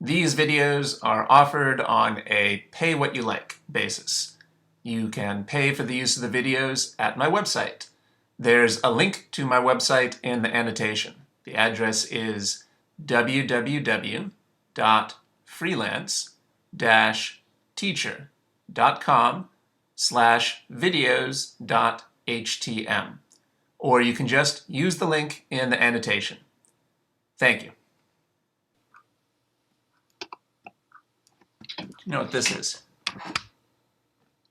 These videos are offered on a pay-what-you-like basis. You can pay for the use of the videos at my website. There's a link to my website in the annotation. The address is www.freelance-teacher.com/videos.htm. Or you can just use the link in the annotation. Thank you. Do you know what this is?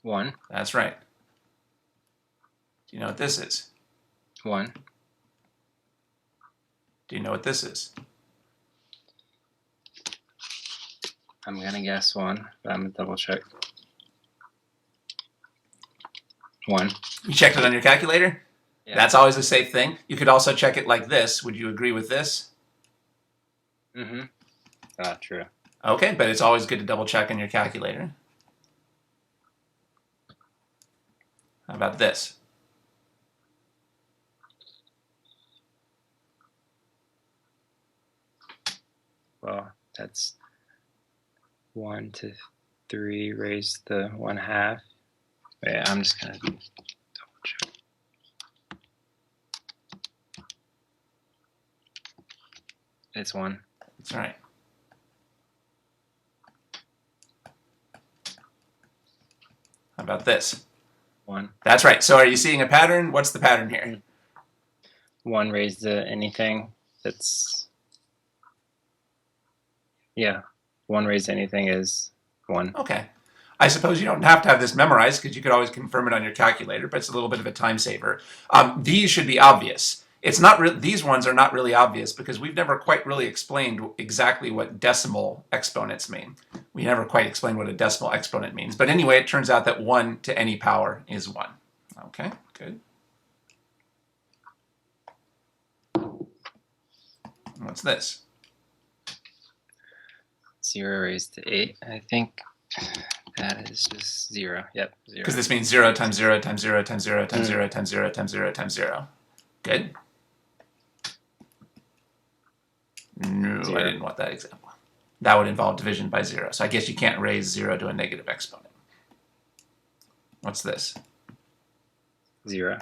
1. That's right. Do you know what this is? 1. Do you know what this is? I'm gonna guess 1, but I'm gonna double check. 1. You checked it on your calculator? Yeah. That's always a safe thing. You could also check it like this. Would you agree with this? Mm-hmm. True. Okay, but it's always good to double check on your calculator. How about this? Well, that's 1 to 3 raised to 1/2. Wait, I'm just gonna double check. It's 1. That's right. How about this? 1. That's right. So are you seeing a pattern? What's the pattern here? 1 raised to anything that's, yeah, 1 raised to anything is 1. Okay. I suppose you don't have to have this memorized because you could always confirm it on your calculator, but it's a little bit of a time saver. These should be obvious. It's not these ones are not really obvious because we've never quite really explained exactly what decimal exponents mean. We never quite explained what a decimal exponent means. But anyway, it turns out that 1 to any power is 1. Okay, good. What's this? 0 raised to 8, I think. That is just 0. Yep, 0. Because this means 0 times 0 times 0 times 0 times 0 times 0 times 0 times 0. Good. No, 0. I didn't want that example. That would involve division by 0. So I guess you can't raise 0 to a negative exponent. What's this? 0.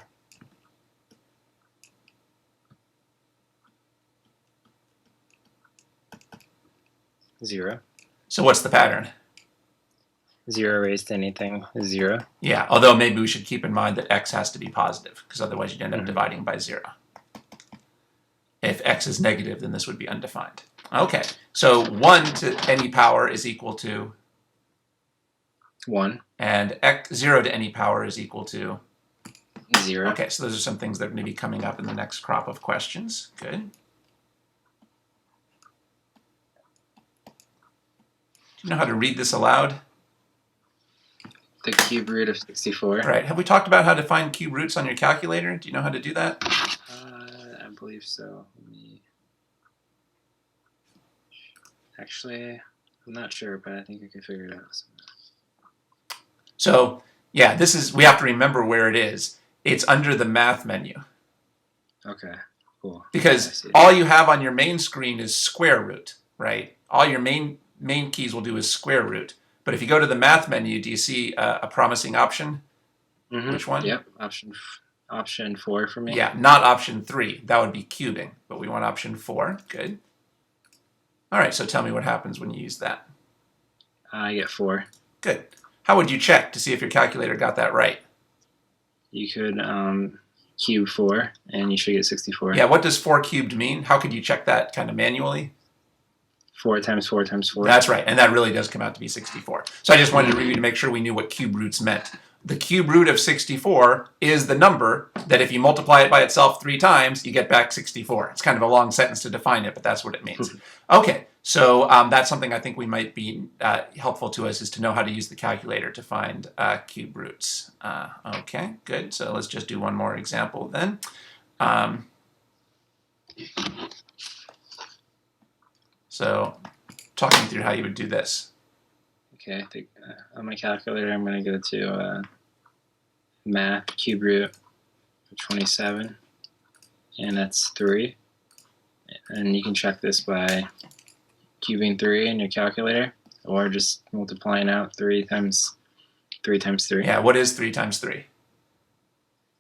So what's the pattern? 0 raised to anything is 0. Yeah, although maybe we should keep in mind that x has to be positive, because otherwise you'd end up dividing by 0. If x is negative, then this would be undefined. Okay, so 1 to any power is equal to 1. And 0 to any power is equal to 0. Okay, so those are some things that are going to be coming up in the next crop of questions. Good. Do you know how to read this aloud? The cube root of 64. Right. Have we talked about how to find cube roots on your calculator? Do you know how to do that? I believe so. Actually, I'm not sure, but I think I can figure it out. So, yeah, we have to remember where it is. It's under the math menu. Okay, cool. Because all you have on your main screen is square root, right? All your main keys will do is square root. But if you go to the math menu, do you see a promising option? Mm-hmm. Which one? Yep, option 4 for me. Yeah, not option 3. That would be cubing, but we want option 4. Good. All right, so tell me what happens when you use that. I get 4. Good. How would you check to see if your calculator got that right? You could cube 4, and you should get 64. Yeah, what does 4 cubed mean? How could you check that kind of manually? 4 times 4 times 4. That's right, and that really does come out to be 64. So I just wanted to review to make sure we knew what cube roots meant. The cube root of 64 is the number that if you multiply it by itself 3 times, you get back 64. It's kind of a long sentence to define it, but that's what it means. Okay, so that's something I think we might be helpful to us is to know how to use the calculator to find cube roots. Okay, good. So let's just do one more example then. So talk me through how you would do this. Okay, I think on my calculator I'm going to go to math cube root of 27, and that's 3. And you can check this by cubing 3 in your calculator, or just multiplying out 3 times 3 times 3. Yeah, what is 3 times 3?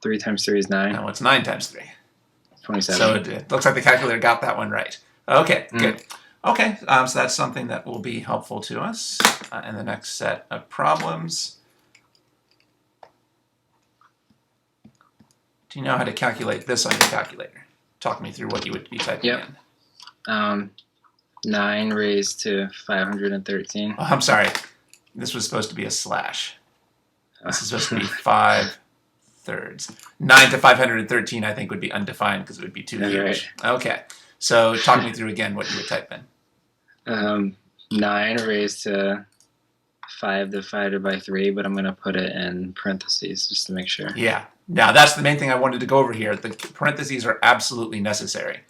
3 times 3 is 9. Now what's 9 times 3? 27. So it looks like the calculator got that one right. Okay, good. Okay, so that's something that will be helpful to us in the next set of problems. Do you know how to calculate this on your calculator? Talk me through what you would be typing in. 9 raised to 513. Oh, I'm sorry. This was supposed to be a slash. This is supposed to be 5/3. 9 to 513, I think, would be undefined because it would be 2 huge. Right. Okay. So talk me through again what you would type in. 9 raised to 5 divided by 3, but I'm going to put it in parentheses just to make sure. Yeah. Now, that's the main thing I wanted to go over here. The parentheses are absolutely necessary.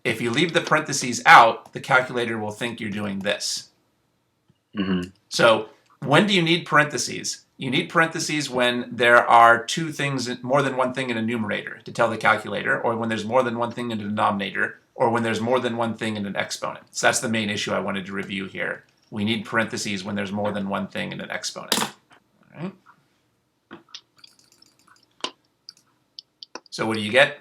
If you leave the parentheses out, the calculator will think you're doing this. So when do you need parentheses? You need parentheses when there are two things, more than one thing in a numerator to tell the calculator, or when there's more than one thing in a denominator, or when there's more than one thing in an exponent. So that's the main issue I wanted to review here. We need parentheses when there's more than one thing in an exponent. All right. So what do you get?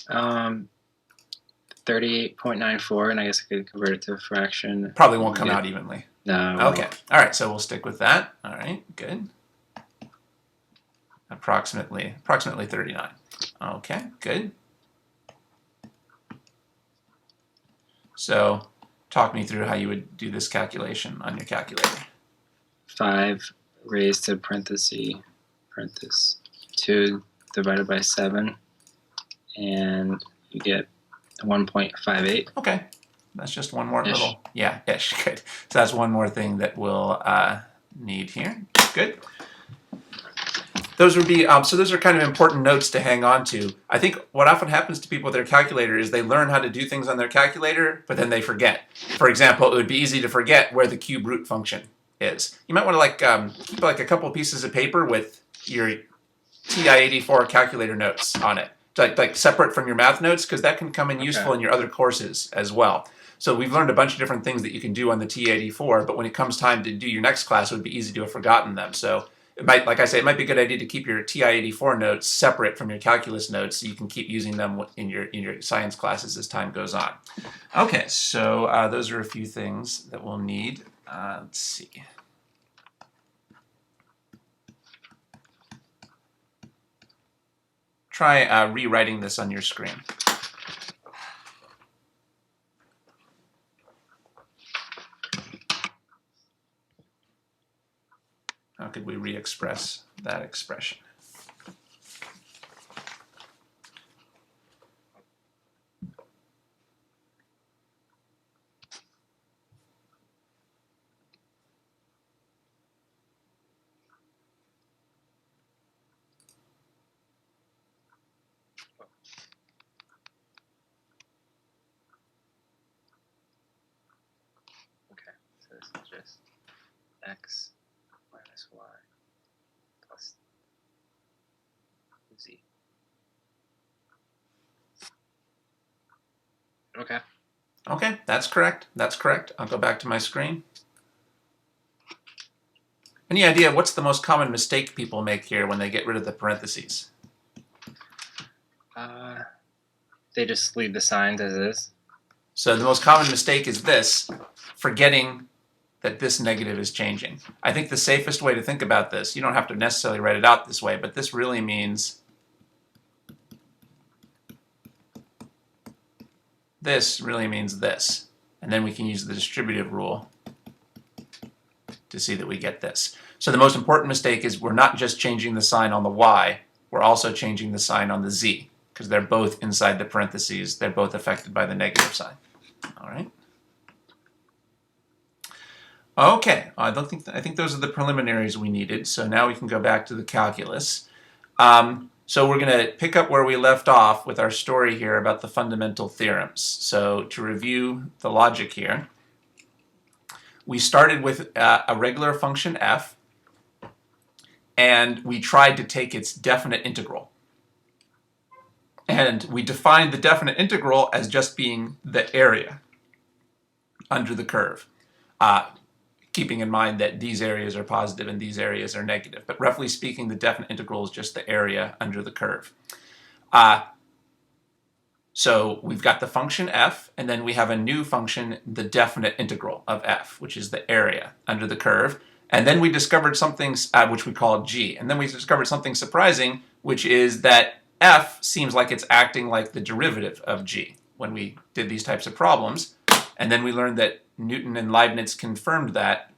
38.94, and I guess I could convert it to a fraction. Probably won't come out evenly. No. Okay. All right. So we'll stick with that. All right. Good. Approximately 39. Okay. Good. So talk me through how you would do this calculation on your calculator. 5 raised to parentheses 2 divided by 7, and you get 1.58. Okay. That's just one more little, yeah, ish, good. So that's one more thing that we'll need here. Good. Those would be, so those are kind of important notes to hang on to. I think what often happens to people with their calculator is they learn how to do things on their calculator, but then they forget. For example, it would be easy to forget where the cube root function is. You might want to keep like a couple pieces of paper with your TI-84 calculator notes on it, like separate from your math notes, because that can come in useful in your other courses as well. So we've learned a bunch of different things that you can do on the TI-84, but when it comes time to do your next class, it would be easy to have forgotten them. So it might, like I say, it might be a good idea to keep your TI-84 notes separate from your calculus notes so you can keep using them in your science classes as time goes on. Okay, so those are a few things that we'll need. Let's see. Try rewriting this on your screen. How could we re-express that expression? Okay, so this is just x minus y plus z. Okay. Okay, that's correct. That's correct. I'll go back to my screen. Any idea what's the most common mistake people make here when they get rid of the parentheses? They just leave the signs as is. So the most common mistake is this, forgetting that this negative is changing. I think the safest way to think about this, you don't have to necessarily write it out this way, but this really means this really means this. And then we can use the distributive rule to see that we get this. So the most important mistake is we're not just changing the sign on the y, we're also changing the sign on the z, because they're both inside the parentheses. They're both affected by the negative sign. All right. Okay, I think those are the preliminaries we needed. So now we can go back to the calculus. So we're going to pick up where we left off with our story here about the fundamental theorems. So to review the logic here, we started with a regular function f, and we tried to take its definite integral. And we defined the definite integral as just being the area under the curve. Keeping in mind that these areas are positive and these areas are negative. But roughly speaking, the definite integral is just the area under the curve. So we've got the function f, and then we have a new function, the definite integral of f, which is the area under the curve. And then we discovered something which we call g. And then we discovered something surprising, which is that f seems like it's acting like the derivative of g when we did these types of problems. And then we learned that Newton and Leibniz confirmed that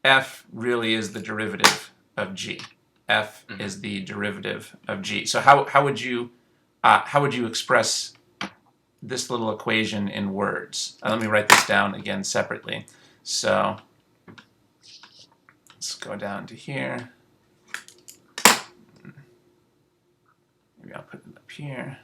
f really is the derivative of g. F is the derivative of g. So how would you express this little equation in words? Let me write this down again separately. So let's go down to here. Maybe I'll put it up here.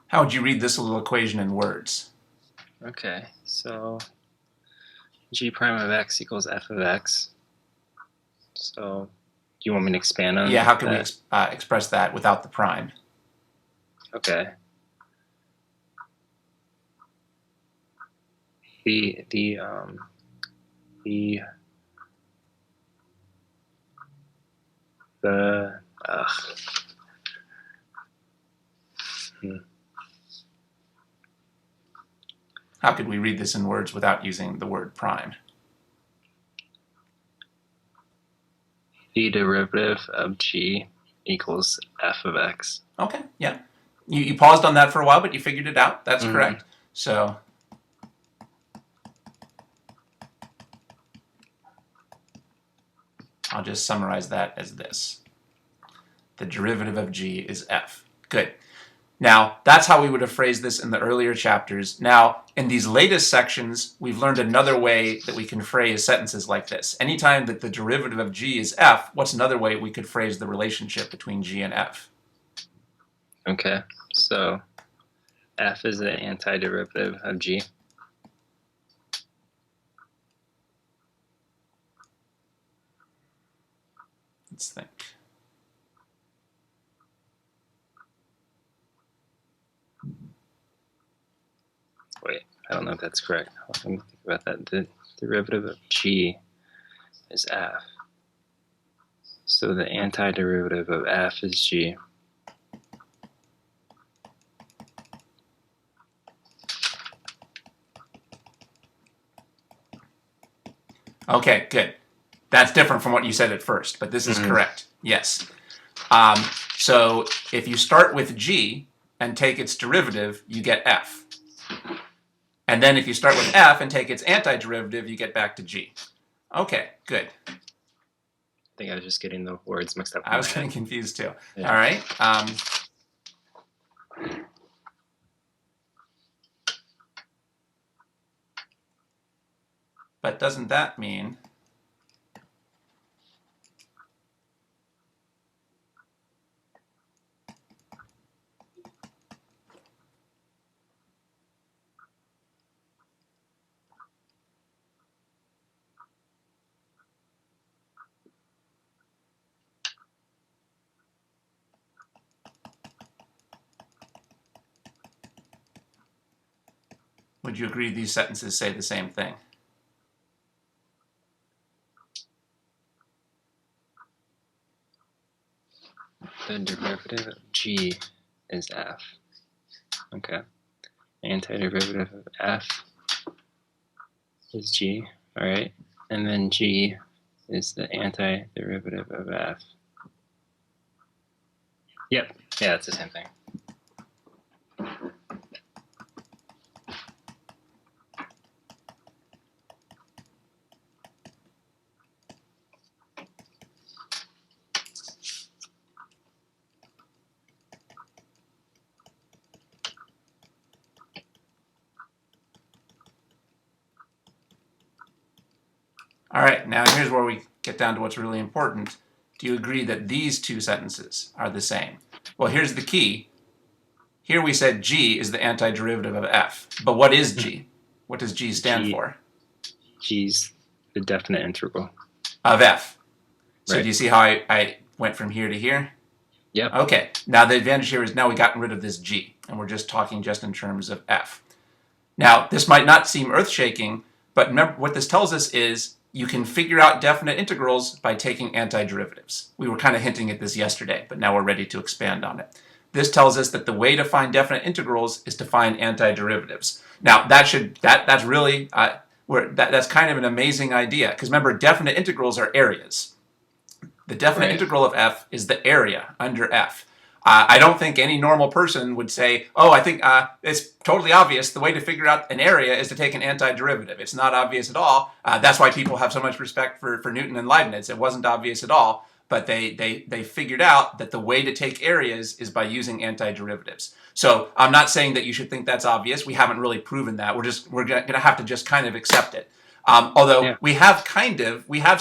How would you read this little equation in words? Okay, so g prime of x equals f of x. So do you want me to expand on Yeah, how can that? we express that without the prime? Okay. How could we read this in words without using the word prime? The derivative of g equals f of x. Okay, yeah. You paused on that for a while, but you figured it out. That's correct. So I'll just summarize that as this. The derivative of g is f. Good. Now, that's how we would have phrased this in the earlier chapters. Now, in these latest sections, we've learned another way that we can phrase sentences like this. Anytime that the derivative of g is f, what's another way we could phrase the relationship between g and f? Okay, so f is the antiderivative of g. Let's think. Wait, I don't know if that's correct. Let me think about that. The derivative of g is f. So the antiderivative of f is g. Okay, good. That's different from what you said at first, but this is correct. Yes. So if you start with g and take its derivative, you get f. And then if you start with f and take its antiderivative, you get back to g. Okay, good. I think I was just getting the words mixed up. I was getting confused too. Yeah. All right. But doesn't that mean would you agree these sentences say the same thing? The derivative of g is f. Okay. Antiderivative of f is g. All right. And then g is the antiderivative of f. Yep. Yeah, it's the same thing. All right, now here's where we get down to what's really important. Do you agree that these two sentences are the same? Well, here's the key. Here we said g is the antiderivative of f. But what is g? What does g stand for? G's the definite integral. Of f. So Right. do you see how I went from here to here? Yep. Okay, now the advantage here is now we've gotten rid of this g, and we're just talking just in terms of f. Now, this might not seem earth-shaking, but remember what this tells us is you can figure out definite integrals by taking antiderivatives. We were kind of hinting at this yesterday, but now we're ready to expand on it. This tells us that the way to find definite integrals is to find antiderivatives. Now, that's really that's kind of an amazing idea, because remember, definite integrals are areas. The definite integral of f is the area under f. I don't think any normal person would say, oh, I think it's totally obvious the way to figure out an area is to take an antiderivative. It's not obvious at all. That's why people have so much respect for Newton and Leibniz. It wasn't obvious at all, but they figured out that the way to take areas is by using antiderivatives. So I'm not saying that you should think that's obvious. We haven't really proven that. We're going to have to just kind of accept it. Although we have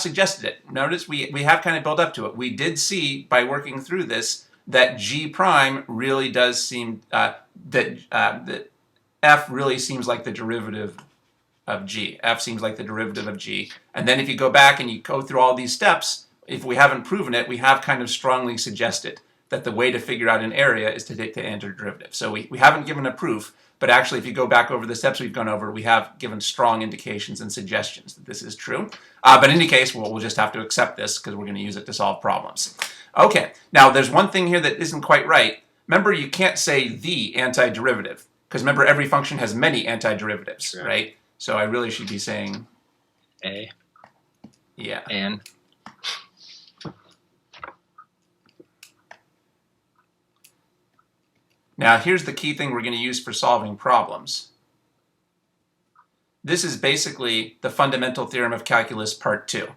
suggested it. Notice we have kind of built up to it. We did see by working through this that g prime really does seem that f really seems like the derivative of g. F seems like the derivative of g. And then if you go back and you go through all these steps, if we haven't proven it, we have kind of strongly suggested that the way to figure out an area is to take the antiderivative. So we haven't given a proof, but actually if you go back over the steps we've gone over, we have given strong indications and suggestions that this is true. But in any case, we'll just have to accept this because we're going to use it to solve problems. Okay, now there's one thing here that isn't quite right. Remember, you can't say the antiderivative, because remember, every function has many antiderivatives, right? So I really should be saying A. Yeah. And. Now here's the key thing we're going to use for solving problems. This is basically the Fundamental Theorem of Calculus Part 2.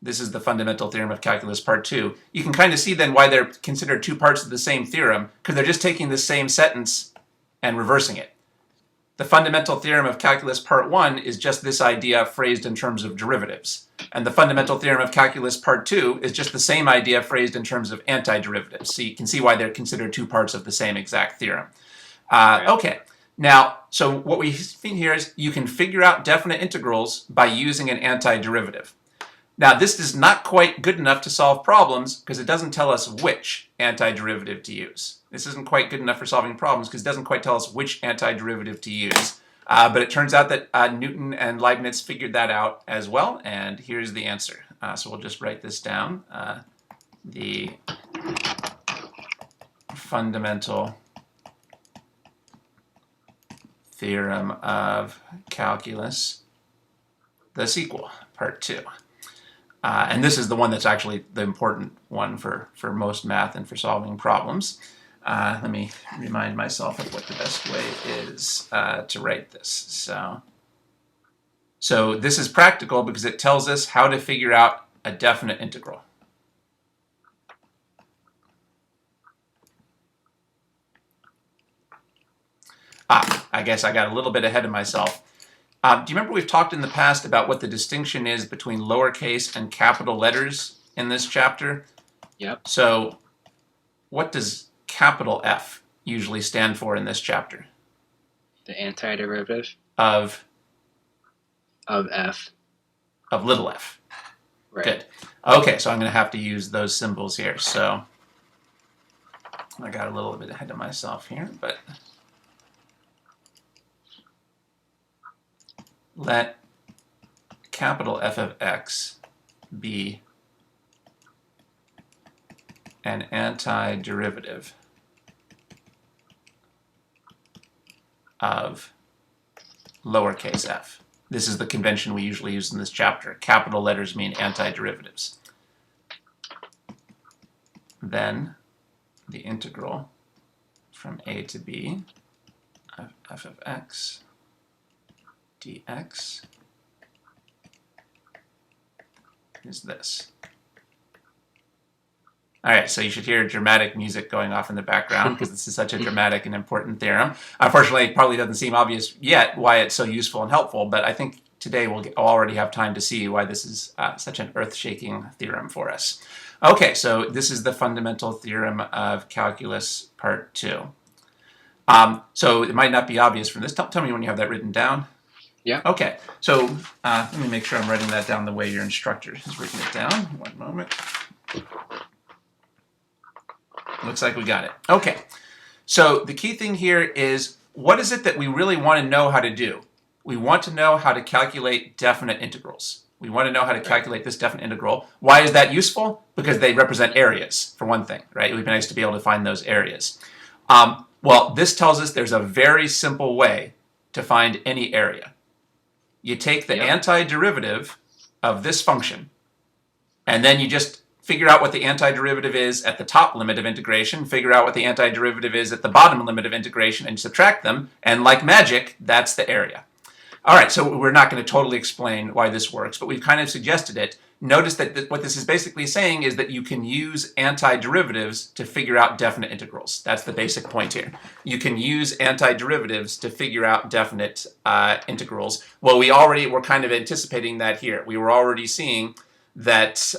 This is the Fundamental Theorem of Calculus Part 2. You can kind of see then why they're considered two parts of the same theorem, because they're just taking the same sentence and reversing it. The Fundamental Theorem of Calculus Part 1 is just this idea phrased in terms of derivatives. And the Fundamental Theorem of Calculus Part 2 is just the same idea phrased in terms of antiderivatives. So you can see why they're considered two parts of the same exact theorem. Okay, now, so what we see here is you can figure out definite integrals by using an antiderivative. Now, this is not quite good enough to solve problems because it doesn't tell us which antiderivative to use. This isn't quite good enough for solving problems because it doesn't quite tell us which antiderivative to use. But it turns out that Newton and Leibniz figured that out as well, and here's the answer. So we'll just write this down. The Fundamental Theorem of Calculus, the sequel, Part 2. And this is the one that's actually the important one for most math and for solving problems. Let me remind myself of what the best way is to write this. So this is practical because it tells us how to figure out a definite integral. I guess I got a little bit ahead of myself. Do you remember we've talked in the past about what the distinction is between lowercase and capital letters in this chapter? Yep. So what does capital F usually stand for in this chapter? The antiderivative Of F. Of little f. Right. Good. Okay, so I'm going to have to use those symbols here. So I got a little bit ahead of myself here, but let capital F of x be an antiderivative of lowercase f. This is the convention we usually use in this chapter. Capital letters mean antiderivatives. Then the integral from a to b of f of x dx is this. All right, so you should hear dramatic music going off in the background because this is such a dramatic and important theorem. Unfortunately, it probably doesn't seem obvious yet why it's so useful and helpful, but I think today we'll already have time to see why this is such an earth-shaking theorem for us. Okay, so this is the Fundamental Theorem of Calculus, Part 2. So it might not be obvious from this. Tell me when you have that written down. Yeah. Okay, so let me make sure I'm writing that down the way your instructor has written it down. One moment. Looks like we got it. Okay, so the key thing here is, what is it that we really want to know how to do? We want to know how to calculate definite integrals. We want to know how to calculate this definite integral. Why is that useful? Because they represent areas, for one thing, right? It would be nice to be able to find those areas. Well, this tells us there's a very simple way to find any area. You take the antiderivative of this function, and then you just figure out what the antiderivative is at the top limit of integration, figure out what the antiderivative is at the bottom limit of integration, and subtract them, and like magic, that's the area. All right, so we're not going to totally explain why this works, but we've kind of suggested it. Notice that what this is basically saying is that you can use antiderivatives to figure out definite integrals. That's the basic point here. You can use antiderivatives to figure out definite integrals. Well, we're kind of anticipating that here. We were already seeing that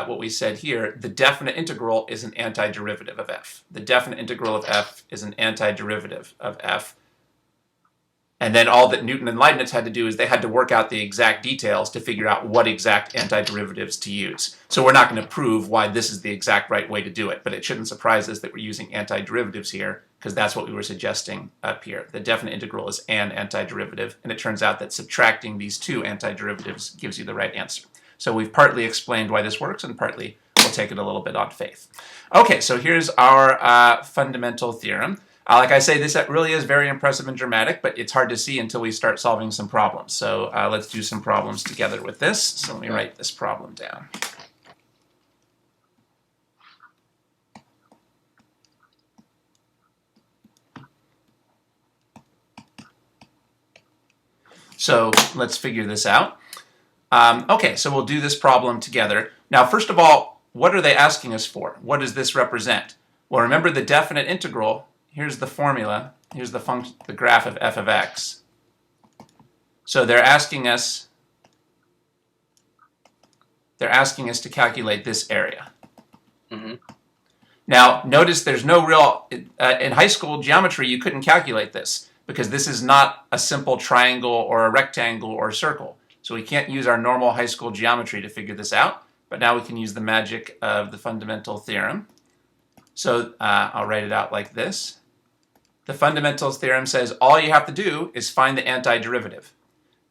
what we said here, the definite integral is an antiderivative of f. The definite integral of f is an antiderivative of f. And then all that Newton and Leibniz had to do is they had to work out the exact details to figure out what exact antiderivatives to use. So we're not going to prove why this is the exact right way to do it, but it shouldn't surprise us that we're using antiderivatives here, because that's what we were suggesting up here. The definite integral is an antiderivative, and it turns out that subtracting these two antiderivatives gives you the right answer. So we've partly explained why this works, and partly we'll take it a little bit on faith. Okay, so here's our fundamental theorem. Like I say, this really is very impressive and dramatic, but it's hard to see until we start solving some problems. So let's do some problems together with this. So let me write this problem down. So let's figure this out. Okay, so we'll do this problem together. Now, first of all, what are they asking us for? What does this represent? Well, remember the definite integral. Here's the formula. Here's the function, the graph of f of x. So they're asking us to calculate this area. Mm-hmm. Now, notice there's no real, in high school geometry, you couldn't calculate this because this is not a simple triangle or a rectangle or a circle. So we can't use our normal high school geometry to figure this out, but now we can use the magic of the fundamental theorem. So I'll write it out like this. The fundamental theorem says all you have to do is find the antiderivative.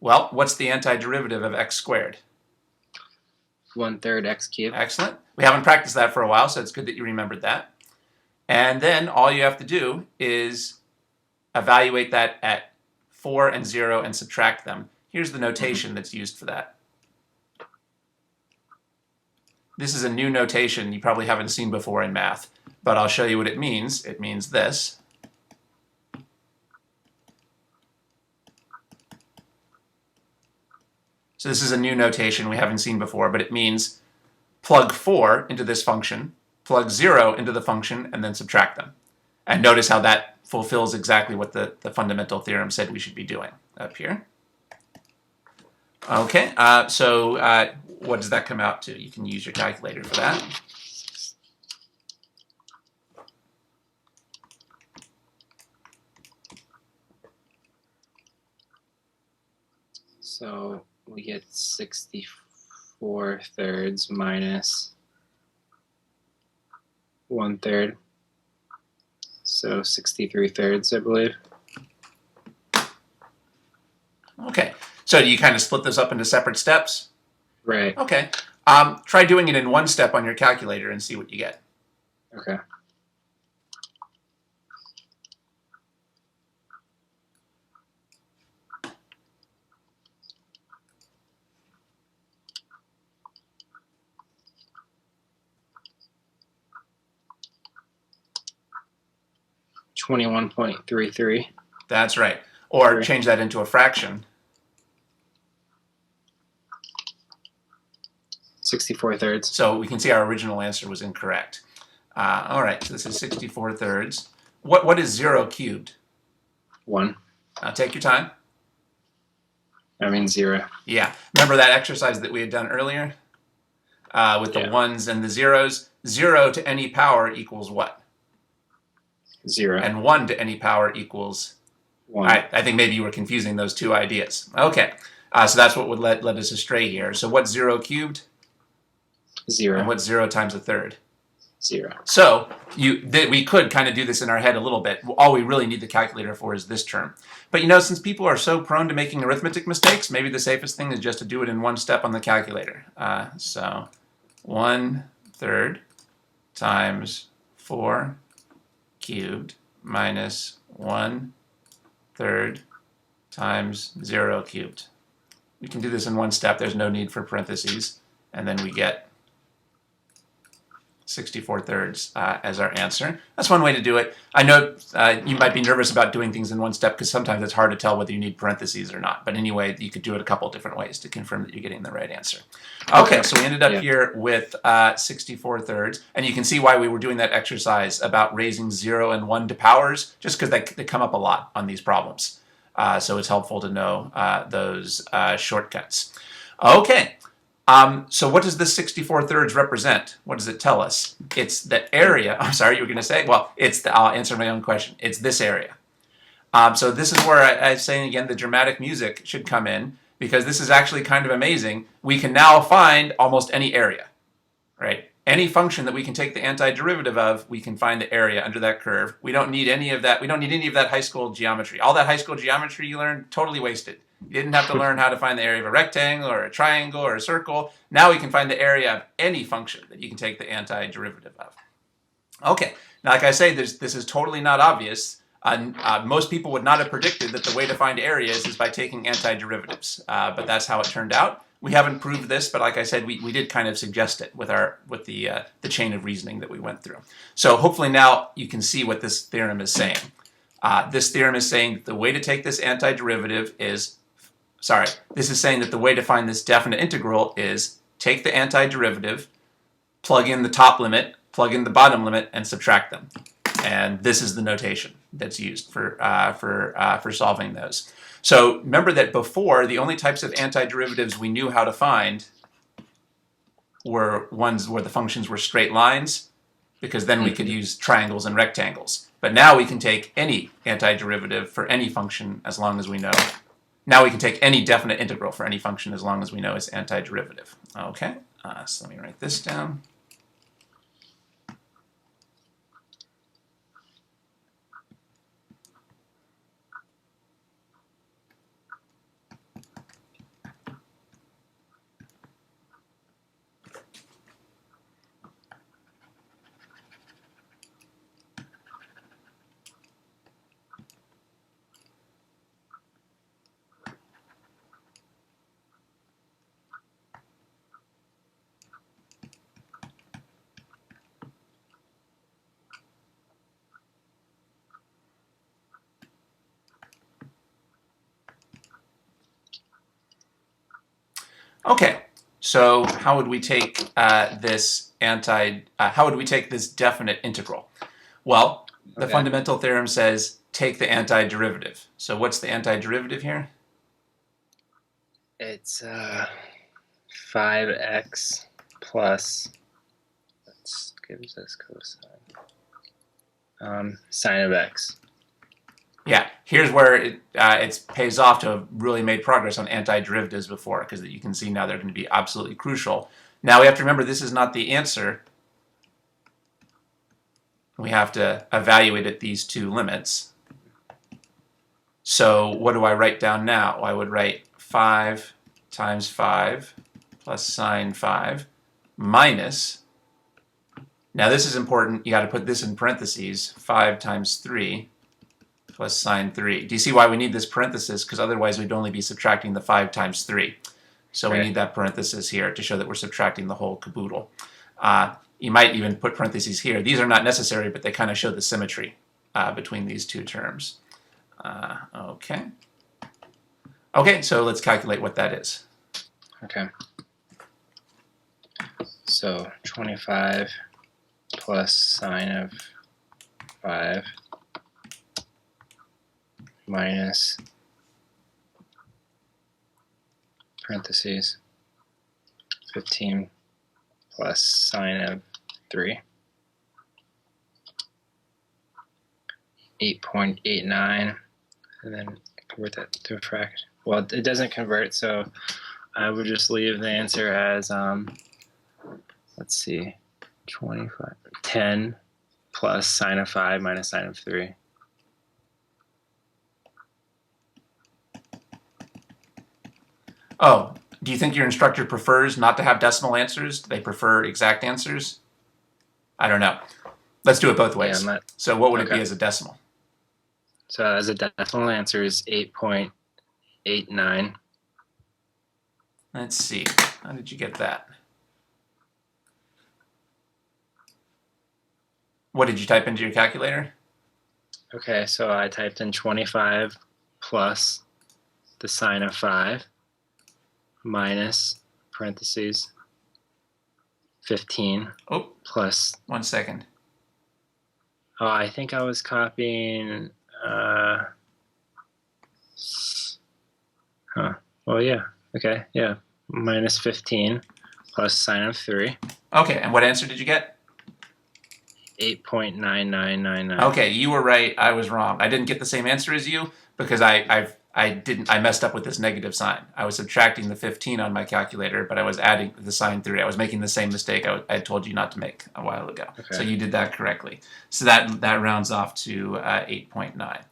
Well, what's the antiderivative of x squared? 1/3 x cubed. Excellent. We haven't practiced that for a while, so it's good that you remembered that. And then all you have to do is evaluate that at 4 and 0 and subtract them. Here's the notation that's used for that. This is a new notation you probably haven't seen before in math, but I'll show you what it means. It means this. So this is a new notation we haven't seen before, but it means plug 4 into this function, plug 0 into the function, and then subtract them. And notice how that fulfills exactly what the fundamental theorem said we should be doing up here. Okay, so what does that come out to? You can use your calculator for that. So we get 64/3 minus 1/3. So 63/3, I believe. Okay, so do you kind of split this up into separate steps? Right. Okay, try doing it in one step on your calculator and see what you get. Okay. $21.33. That's right. Or Right. change that into a fraction. 64/3. So we can see our original answer was incorrect. All right, so this is 64/3. What is 0 cubed? 1. Take your time. I mean 0. Yeah. Remember that exercise that we had done earlier with the 1s and the 0s? 0 to any power equals what? 0. And 1 to any power equals 1. I think maybe you were confusing those two ideas. Okay. So that's what would let us astray here. So what's 0 cubed? 0. And what's 0 times a third? 0. So we could kind of do this in our head a little bit. All we really need the calculator for is this term. But since people are so prone to making arithmetic mistakes, maybe the safest thing is just to do it in one step on the calculator. So 1/3 times 4 cubed minus 1/3 times 0 cubed. We can do this in one step. There's no need for parentheses. And then we get 64/3 as our answer. That's one way to do it. I know you might be nervous about doing things in one step because sometimes it's hard to tell whether you need parentheses or not. But anyway, you could do it a couple of different ways to confirm that you're getting the right answer. Okay, so we ended up here with 64/3. And you can see why we were doing that exercise about raising 0 and 1 to powers, just because they come up a lot on these problems. So it's helpful to know those shortcuts. Okay. So what does this 64/3 represent? What does it tell us? It's the area. I'm sorry, you were going to say? Well, I'll answer my own question. It's this area. So this is where I'm saying again, the dramatic music should come in, because this is actually kind of amazing. We can now find almost any area, right? Any function that we can take the antiderivative of, we can find the area under that curve. We don't need any of that. We don't need any of that high school geometry. All that high school geometry you learned, totally wasted. You didn't have to learn how to find the area of a rectangle or a triangle or a circle. Now we can find the area of any function that you can take the antiderivative of. Okay, now like I say, this is totally not obvious. Most people would not have predicted that the way to find areas is by taking antiderivatives, but that's how it turned out. We haven't proved this, but like I said, we did kind of suggest it with the chain of reasoning that we went through. So hopefully now you can see what this theorem is saying. This theorem is saying that the way to take this antiderivative is, this is saying that the way to find this definite integral is take the antiderivative, plug in the top limit, plug in the bottom limit, and subtract them. And this is the notation that's used for solving those. So remember that before, the only types of antiderivatives we knew how to find were ones where the functions were straight lines, because then we could use triangles and rectangles. But now we can take any antiderivative for any function as long as we know. Now we can take any definite integral for any function as long as we know its antiderivative. Okay, so let me write this down. Okay, so how would we take this definite integral? Well, the fundamental theorem says take the antiderivative. So what's the antiderivative here? It's 5x plus, let's give this cosine, sine of x. Yeah, here's where it pays off to have really made progress on antiderivatives before, because you can see now they're going to be absolutely crucial. Now we have to remember this is not the answer. We have to evaluate at these two limits. So what do I write down now? I would write 5 times 5 plus sine 5 minus, now this is important, you got to put this in parentheses, 5 times 3 plus sine 3. Do you see why we need this parenthesis? Because otherwise we'd only be subtracting the 5 times 3. So we need that parenthesis here to show that we're subtracting the whole caboodle. You might even put parentheses here. These are not necessary, but they kind of show the symmetry between these two terms. Okay. Okay, so let's calculate what that is. Okay. So 25 plus sine of 5 minus parentheses 15 plus sine of 3. 8.89, and then convert that to a fraction. Well, it doesn't convert, so I would just leave the answer as, let's see, 10 plus sine of 5 minus sine of 3. Oh, do you think your instructor prefers not to have decimal answers? Do they prefer exact answers? I don't know. Let's do it both ways. Yeah, so what would it be as a decimal? So as a decimal answer is 8.89. Let's see. How did you get that? What did you type into your calculator? Okay, so I typed in 25 plus the sine of 5 minus parentheses 15 plus. 1 second. Oh, I think I was copying. Well, yeah. Okay, yeah. Minus 15 plus sine of 3. Okay, and what answer did you get? 8.9999. Okay, you were right. I was wrong. I didn't get the same answer as you because I messed up with this negative sign. I was subtracting the 15 on my calculator, but I was adding the sine 3. I was making the same mistake I told you not to make a while ago. Okay. So you did that correctly. So that rounds off to 8.9.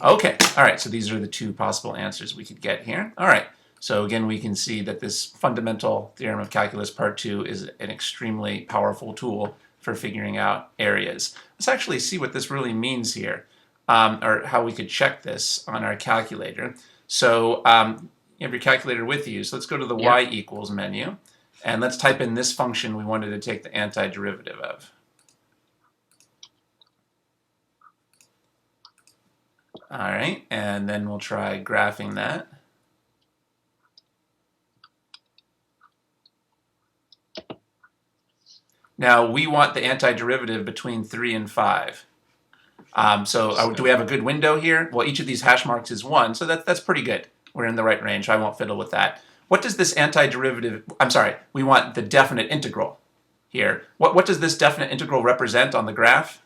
Okay, all right, so these are the two possible answers we could get here. All right, so again, we can see that this Fundamental Theorem of Calculus Part 2 is an extremely powerful tool for figuring out areas. Let's actually see what this really means here, or how we could check this on our calculator. So you have your calculator with you, so let's go to the y equals menu, and let's type in this function we wanted to take the antiderivative of. All right, and then we'll try graphing that. Now, we want the antiderivative between 3 and 5. Do we have a good window here? Well, each of these hash marks is 1, so that's pretty good. We're in the right range. I won't fiddle with that. What does this antiderivative... I'm sorry, we want the definite integral here. What does this definite integral represent on the graph?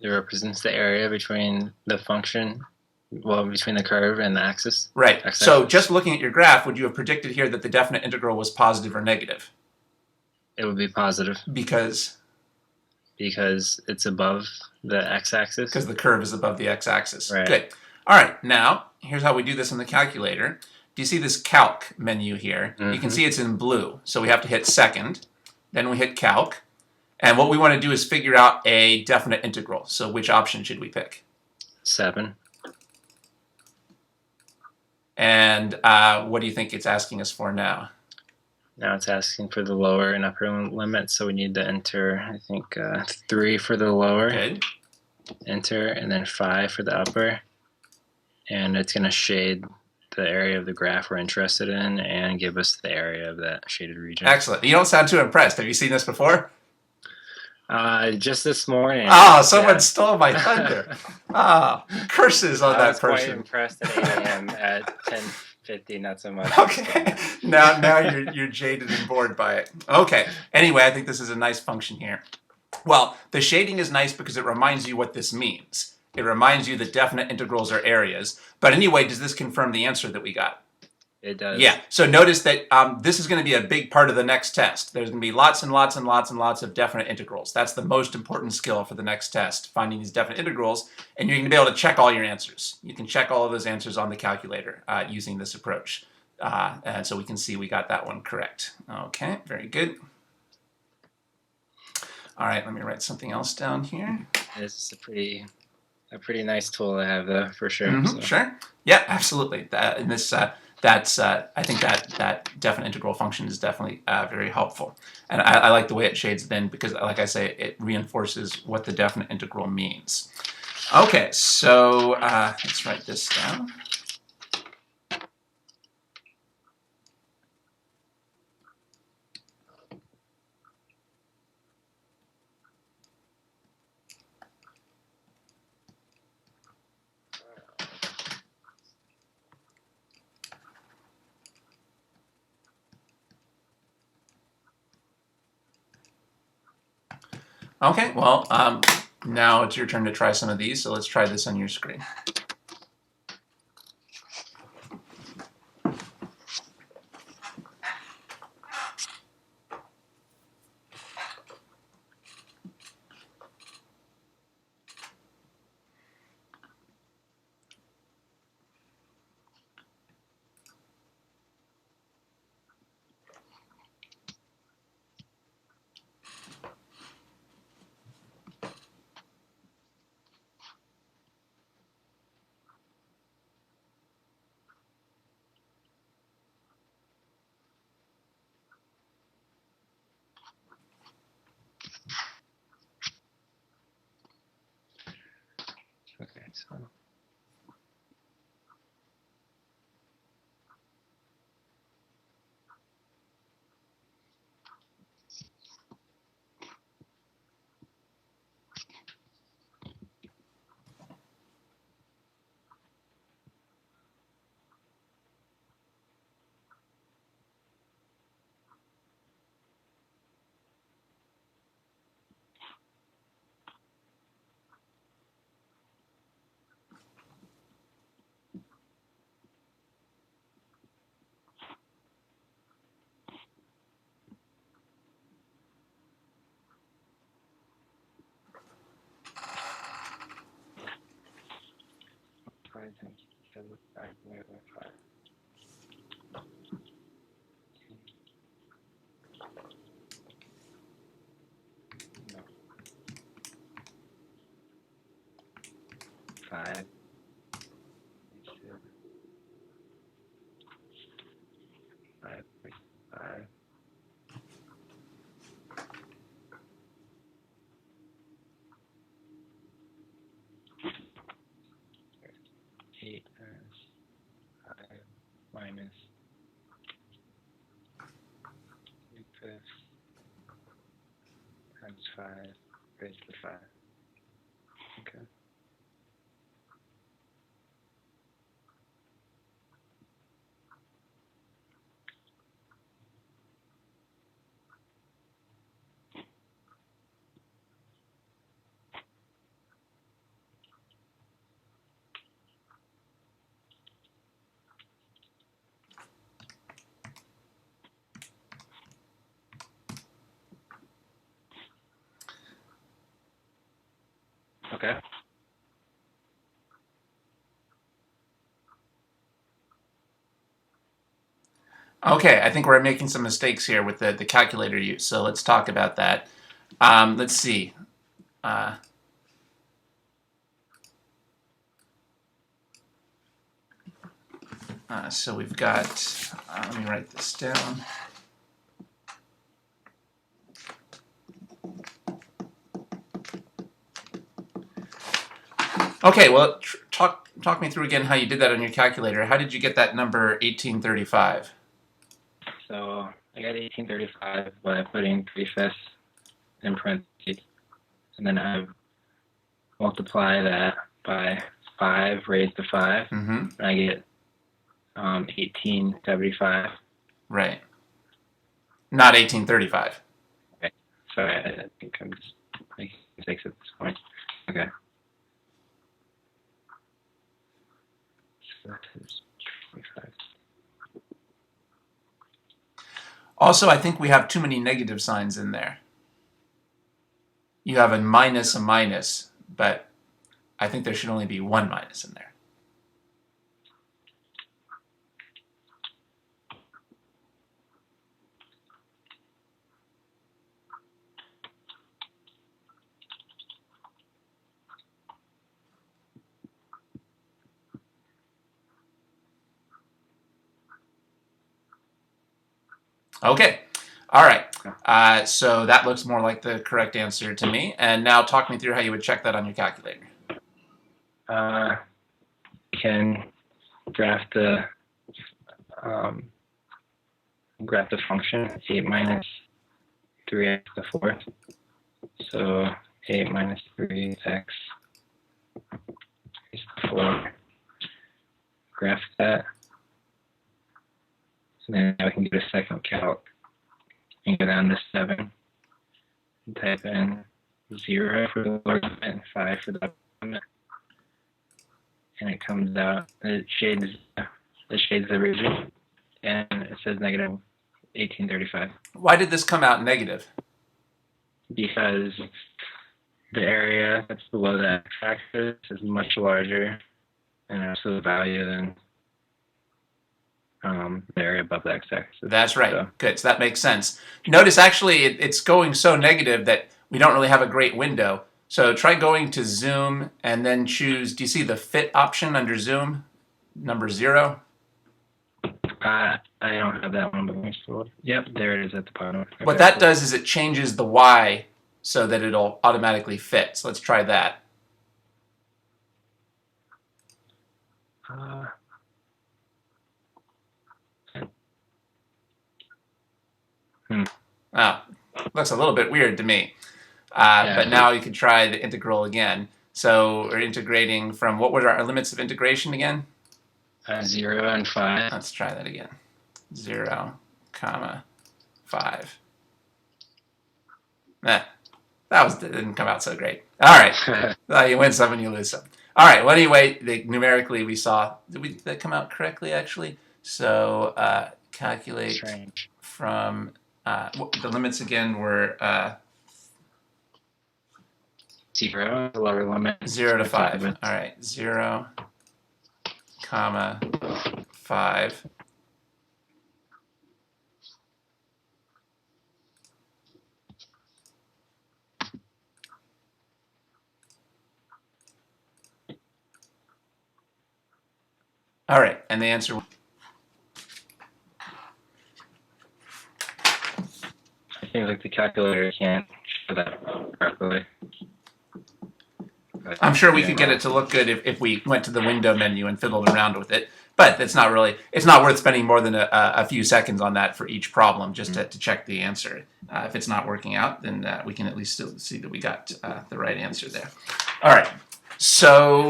It represents the area between the function, well, between the curve and the axis. Right. X-axis. So just looking at your graph, would you have predicted here that the definite integral was positive or negative? It would be positive. Because? Because it's above the x-axis. Because the curve is above the x-axis. Right. Good. All right, now, here's how we do this in the calculator. Do you see this calc menu here? Mm-hmm. You can see it's in blue. So we have to hit second, then we hit calc. And what we want to do is figure out a definite integral. So which option should we pick? 7. And what do you think it's asking us for now? Now it's asking for the lower and upper limit, so we need to enter, I think, 3 for the lower. Good. Enter, and then 5 for the upper. And it's going to shade the area of the graph we're interested in and give us the area of that shaded region. Excellent. You don't sound too impressed. Have you seen this before? Just this morning. Oh, someone stole my thunder. Oh, curses on that person. I was quite impressed at 8 a.m. at 10:50, not so much. Okay. Now you're jaded and bored by it. Okay. Anyway, I think this is a nice function here. Well, the shading is nice because it reminds you what this means. It reminds you that definite integrals are areas. But anyway, does this confirm the answer that we got? It does. Yeah. So notice that this is going to be a big part of the next test. There's going to be lots and lots and lots and lots of definite integrals. That's the most important skill for the next test, finding these definite integrals. And you're going to be able to check all your answers. You can check all of those answers on the calculator using this approach. And so we can see we got that one correct. Okay, very good. All right, let me write something else down here. This is a pretty nice tool to have, though, for sure. Mm-hmm, so. Sure. Yeah, absolutely. I think that definite integral function is definitely very helpful. And I like the way it shades it in because, like I say, it reinforces what the definite integral means. Okay, so let's write this down. Okay, well, now it's your turn to try some of these, so let's try this on your screen. Okay, so five times 7, 5 divided by 5. No, 5. 5, 5. 8 times 5 minus 2/5 times 5 raised to 5. Okay. Okay. Okay, I think we're making some mistakes here with the calculator use, so let's talk about that. Let's see. So we've got, let me write this down. Okay, well, talk me through again how you did that on your calculator. How did you get that number 1835? So I got 1835 by putting 3/5 in parentheses, and then I multiply that by 5 raised to 5, Mm-hmm. and I get 1875. Right. Not 1835. Okay. Sorry, I think I'm just making mistakes at this point. Okay. So that is 25. Also, I think we have too many negative signs in there. You have a minus, but I think there should only be one minus in there. Okay. All right. So that looks more like the correct answer to me. And now talk me through how you would check that on your calculator. You can graph the function 8 minus 3x to the 4th. So 8 minus 3x is 4. Graph that. And then we can get a second calc and go down to 7 and type in 0 for the lower limit and 5 for the upper limit. And it comes out, it shades the region, and it says negative 1835. Why did this come out negative? Because the area that's below the x-axis is much larger in absolute value than the area above the x-axis. That's right. So. Good. So that makes sense. Notice actually it's going so negative that we don't really have a great window. So try going to zoom and then choose, do you see the fit option under zoom? Number 0? I don't have that one, but yep, there it is at the bottom. Okay. What that does is it changes the y so that it'll automatically fit. So let's try that. Oh, looks a little bit weird to me. Yeah. But now you can try the integral again. So we're integrating from, what were our limits of integration again? 0 and 5. Let's try that again. 0, comma, 5. That didn't come out so great. All right. You win some and you lose some. All right. Well, anyway, numerically we saw, did that come out correctly actually? So calculate from, the limits again were 0, the lower limit. 0 to 5. All right. 0, comma, 5. All right, and the answer. I think like the calculator can't show that correctly. I'm sure we could get it to look good if we went to the window menu and fiddled around with it, but it's not worth spending more than a few seconds on that for each problem just to check the answer. If it's not working out, then we can at least still see that we got the right answer there. All right. So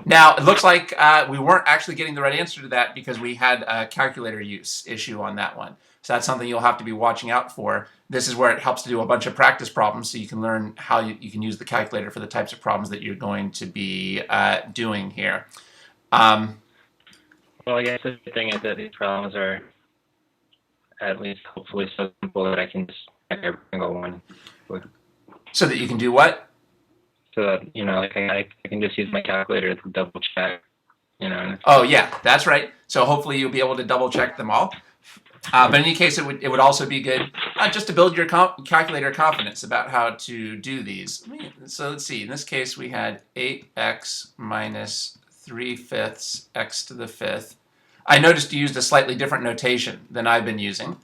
now it looks like we weren't actually getting the right answer to that because we had a calculator use issue on that one. So that's something you'll have to be watching out for. This is where it helps to do a bunch of practice problems so you can learn how you can use the calculator for the types of problems that you're going to be doing here. Well, I guess the thing is that these problems are at least hopefully so simple that I can just check every single one. So that you can do what? So that, like I can just use my calculator to double check, Oh yeah, that's right. So hopefully you'll be able to double check them all. But in any case, it would also be good just to build your calculator confidence about how to do these. So let's see. In this case, we had 8x minus 3/5 x to the 5th. I noticed you used a slightly different notation than I've been using.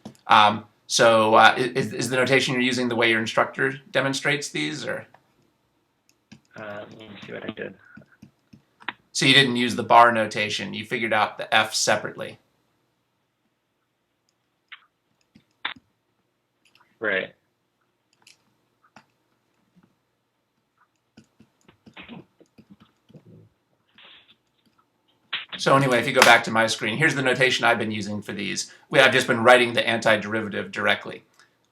So is the notation you're using the way your instructor demonstrates these, or? Let me see what I did. So you didn't use the bar notation. You figured out the f separately. Right. So anyway, if you go back to my screen, here's the notation I've been using for these. I've just been writing the antiderivative directly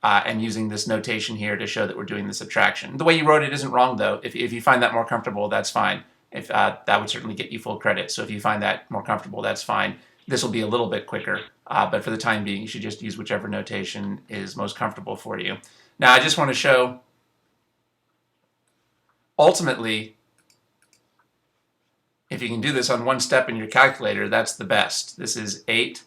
and using this notation here to show that we're doing the subtraction. The way you wrote it isn't wrong, though. If you find that more comfortable, that's fine. If that would certainly get you full credit. So if you find that more comfortable, that's fine. This will be a little bit quicker, but for the time being, you should just use whichever notation is most comfortable for you. Now, I just want to show, ultimately, if you can do this on one step in your calculator, that's the best. This is 8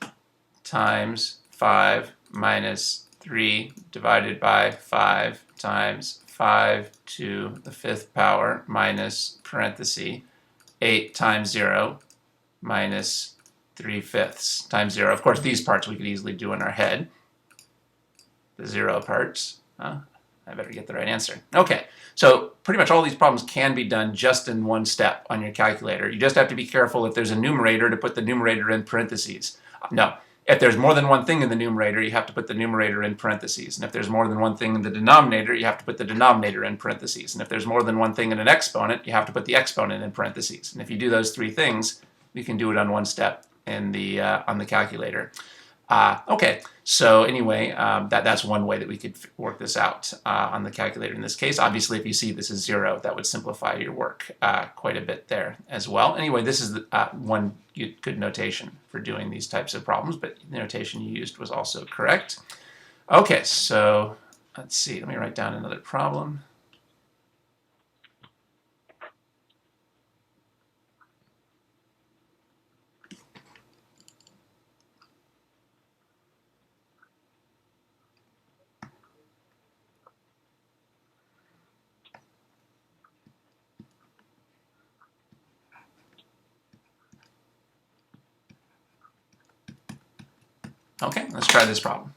times 5 minus 3 divided by 5 times 5 to the 5th power minus parenthesis 8 times 0 minus 3/5 times 0. Of course, these parts we could easily do in our head. The 0 parts. I better get the right answer. Okay, so pretty much all these problems can be done just in one step on your calculator. You just have to be careful if there's a numerator to put the numerator in parentheses. No, if there's more than one thing in the numerator, you have to put the numerator in parentheses. And if there's more than one thing in the denominator, you have to put the denominator in parentheses. And if there's more than one thing in an exponent, you have to put the exponent in parentheses. And if you do those three things, you can do it on one step in the on the calculator. Okay, so anyway, that's one way that we could work this out on the calculator in this case. Obviously, if you see this is 0, that would simplify your work quite a bit there as well. Anyway, this is one good notation for doing these types of problems, but the notation you used was also correct. Okay, so let's see. Let me write down another problem. Okay, let's try this problem.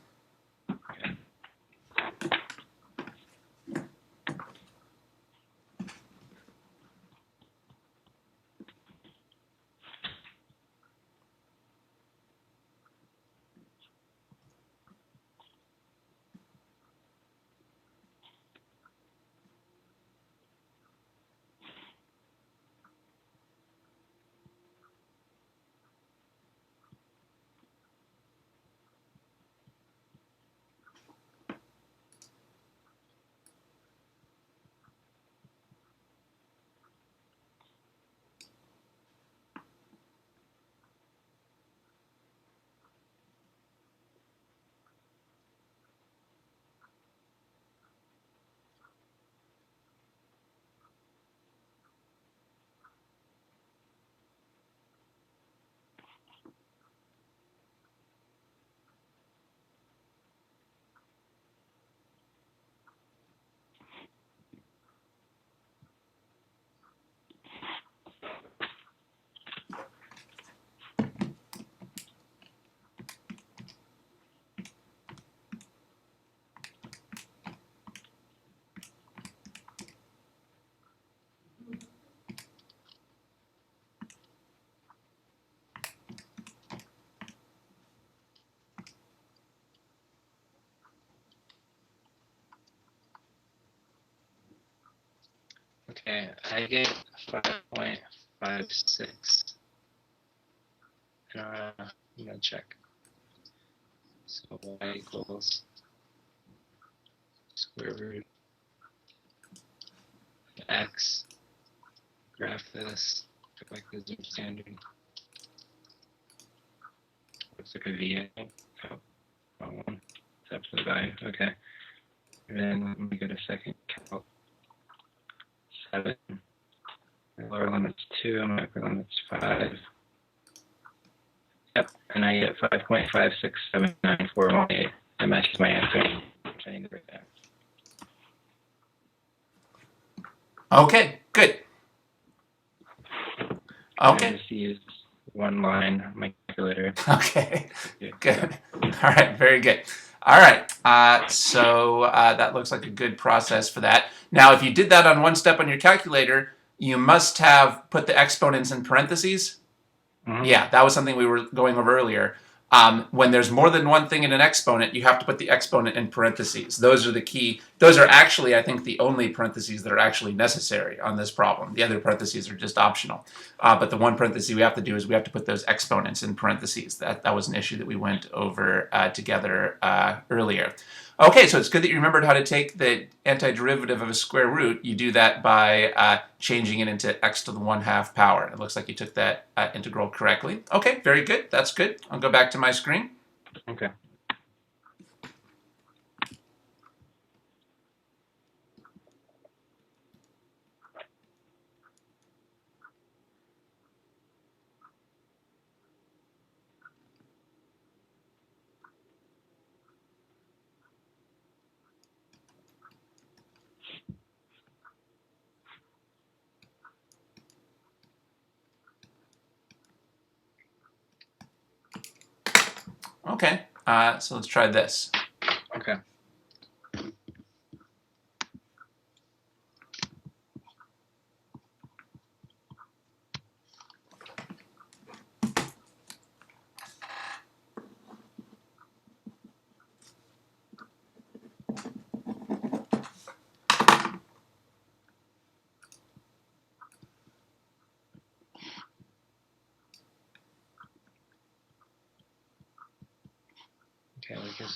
Okay, I get 5.56. I'm gonna check. So y equals square root of x. Graph this. Go back to the Zoom standard. Looks like a V, I think. Oh, wrong one. Except for the value. Okay. And then let me go to second calc. 7. My lower limit's 2, my upper limit's 5. Yep, and I get 5.5679418. That matches my answer. Which I need to write down. Okay, good. Okay. I just use one line on my calculator. Okay, Yeah. good. All right, very good. All right, so that looks like a good process for that. Now, if you did that on one step on your calculator, you must have put the exponents in parentheses. Mhm. Yeah, that was something we were going over earlier. When there's more than one thing in an exponent, you have to put the exponent in parentheses. Those are the key. Those are actually, I think, the only parentheses that are actually necessary on this problem. The other parentheses are just optional. But the one parenthesis we have to do is we have to put those exponents in parentheses. That was an issue that we went over together earlier. Okay, so it's good that you remembered how to take the antiderivative of a square root. You do that by changing it into x to the 1/2 power. It looks like you took that integral correctly. Okay, very good. That's good. I'll go back to my screen. Okay. Okay, so let's try this. Okay.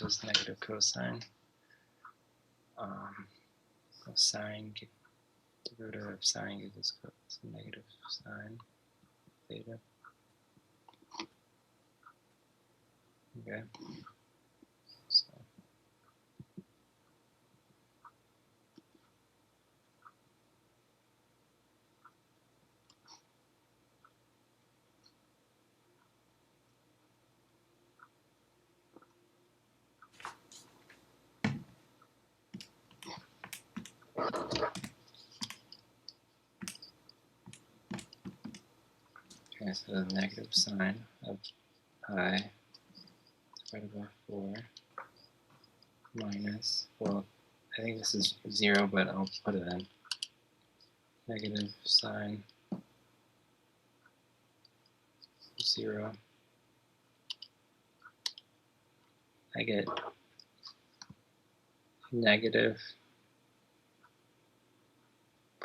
versus negative cosine. Sine, derivative of sine gives us negative sine theta. Okay. So. Okay, so the negative sine of pi divided by 4 minus, well, I think this is 0, but I'll put it in. Negative sine 0. I get negative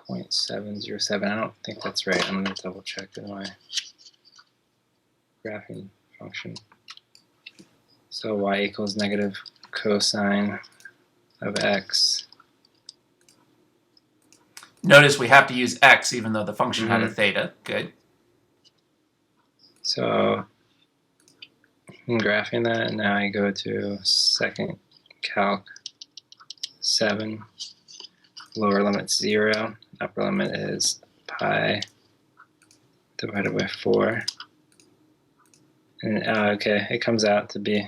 0.707. I don't think that's right. I'm going to double check in my graphing function. So y equals negative cosine of x. Notice we have to use x even though the function had a theta. Good. So in graphing that, now I go to second calc 7. Lower limit 0. Upper limit is pi divided by 4. And okay, it comes out to be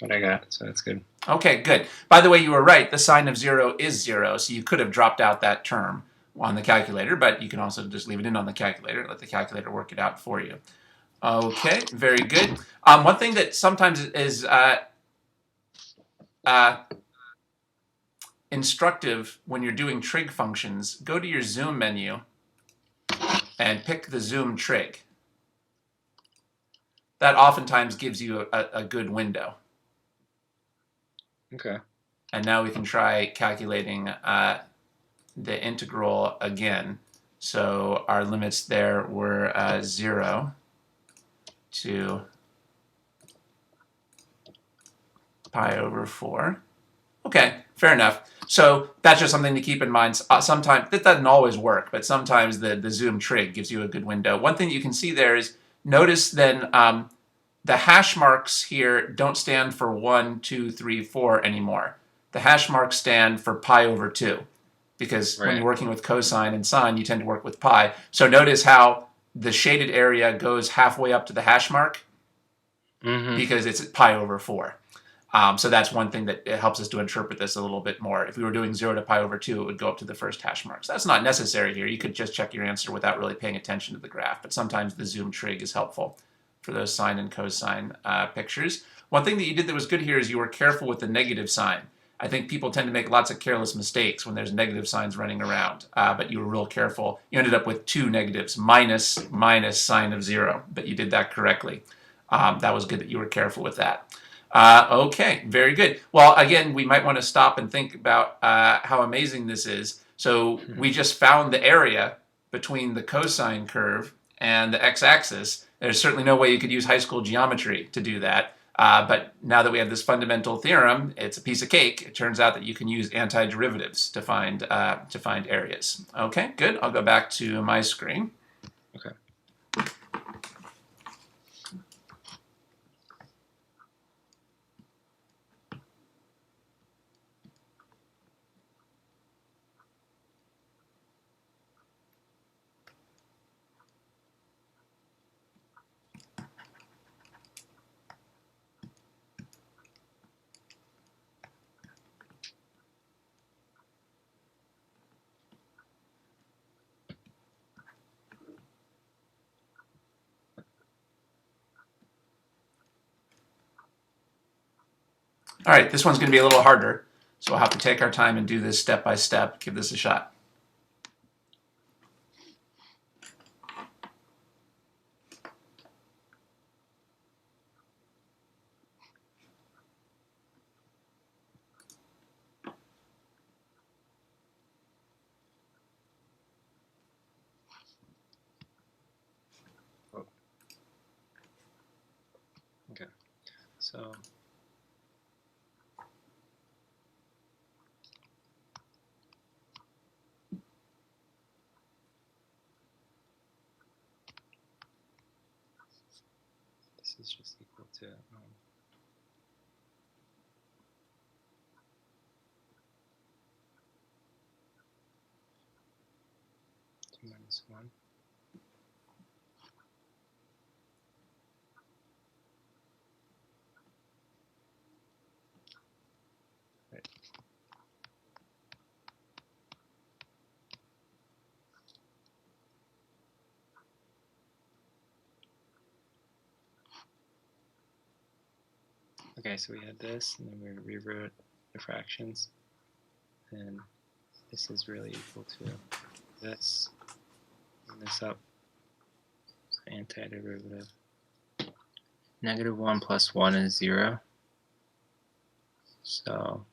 what I got, so that's good. Okay, good. By the way, you were right. The sine of 0 is 0, so you could have dropped out that term on the calculator, but you can also just leave it in on the calculator and let the calculator work it out for you. Okay, very good. One thing that sometimes is instructive when you're doing trig functions, go to your zoom menu and pick the zoom trig. That oftentimes gives you a good window. Okay. And now we can try calculating the integral again. So our limits there were 0 to pi over 4. Okay, fair enough. So that's just something to keep in mind. Sometimes, that doesn't always work, but sometimes the zoom trig gives you a good window. One thing you can see there is, notice then the hash marks here don't stand for 1, 2, 3, 4 anymore. The hash marks stand for pi over 2. Because when you're working with cosine and sine, you tend to work with pi. So notice how the shaded area goes halfway up to the hash mark because it's pi over 4. So that's one thing that it helps us to interpret this a little bit more. If we were doing 0 to pi over 2, it would go up to the first hash mark. So that's not necessary here. You could just check your answer without really paying attention to the graph. But sometimes the zoom trig is helpful for those sine and cosine pictures. One thing that you did that was good here is you were careful with the negative sign. I think people tend to make lots of careless mistakes when there's negative signs running around, but you were real careful. You ended up with 2 negatives, minus sine of 0, but you did that correctly. That was good that you were careful with that. Okay, very good. Well, again, we might want to stop and think about how amazing this is. So we just found the area between the cosine curve and the x-axis. There's certainly no way you could use high school geometry to do that. But now that we have this fundamental theorem, it's a piece of cake. It turns out that you can use antiderivatives to find areas. Okay, good. I'll go back to my screen. Okay. All right, this one's going to be a little harder, so we'll have to take our time and do this step by step. Give this a shot. Okay. So is just equal to 2 minus 1. Right. Okay, so we had this, and then we rewrote the fractions, and this is really equal to this, and this up, so antiderivative. -1 plus 1 is 0, so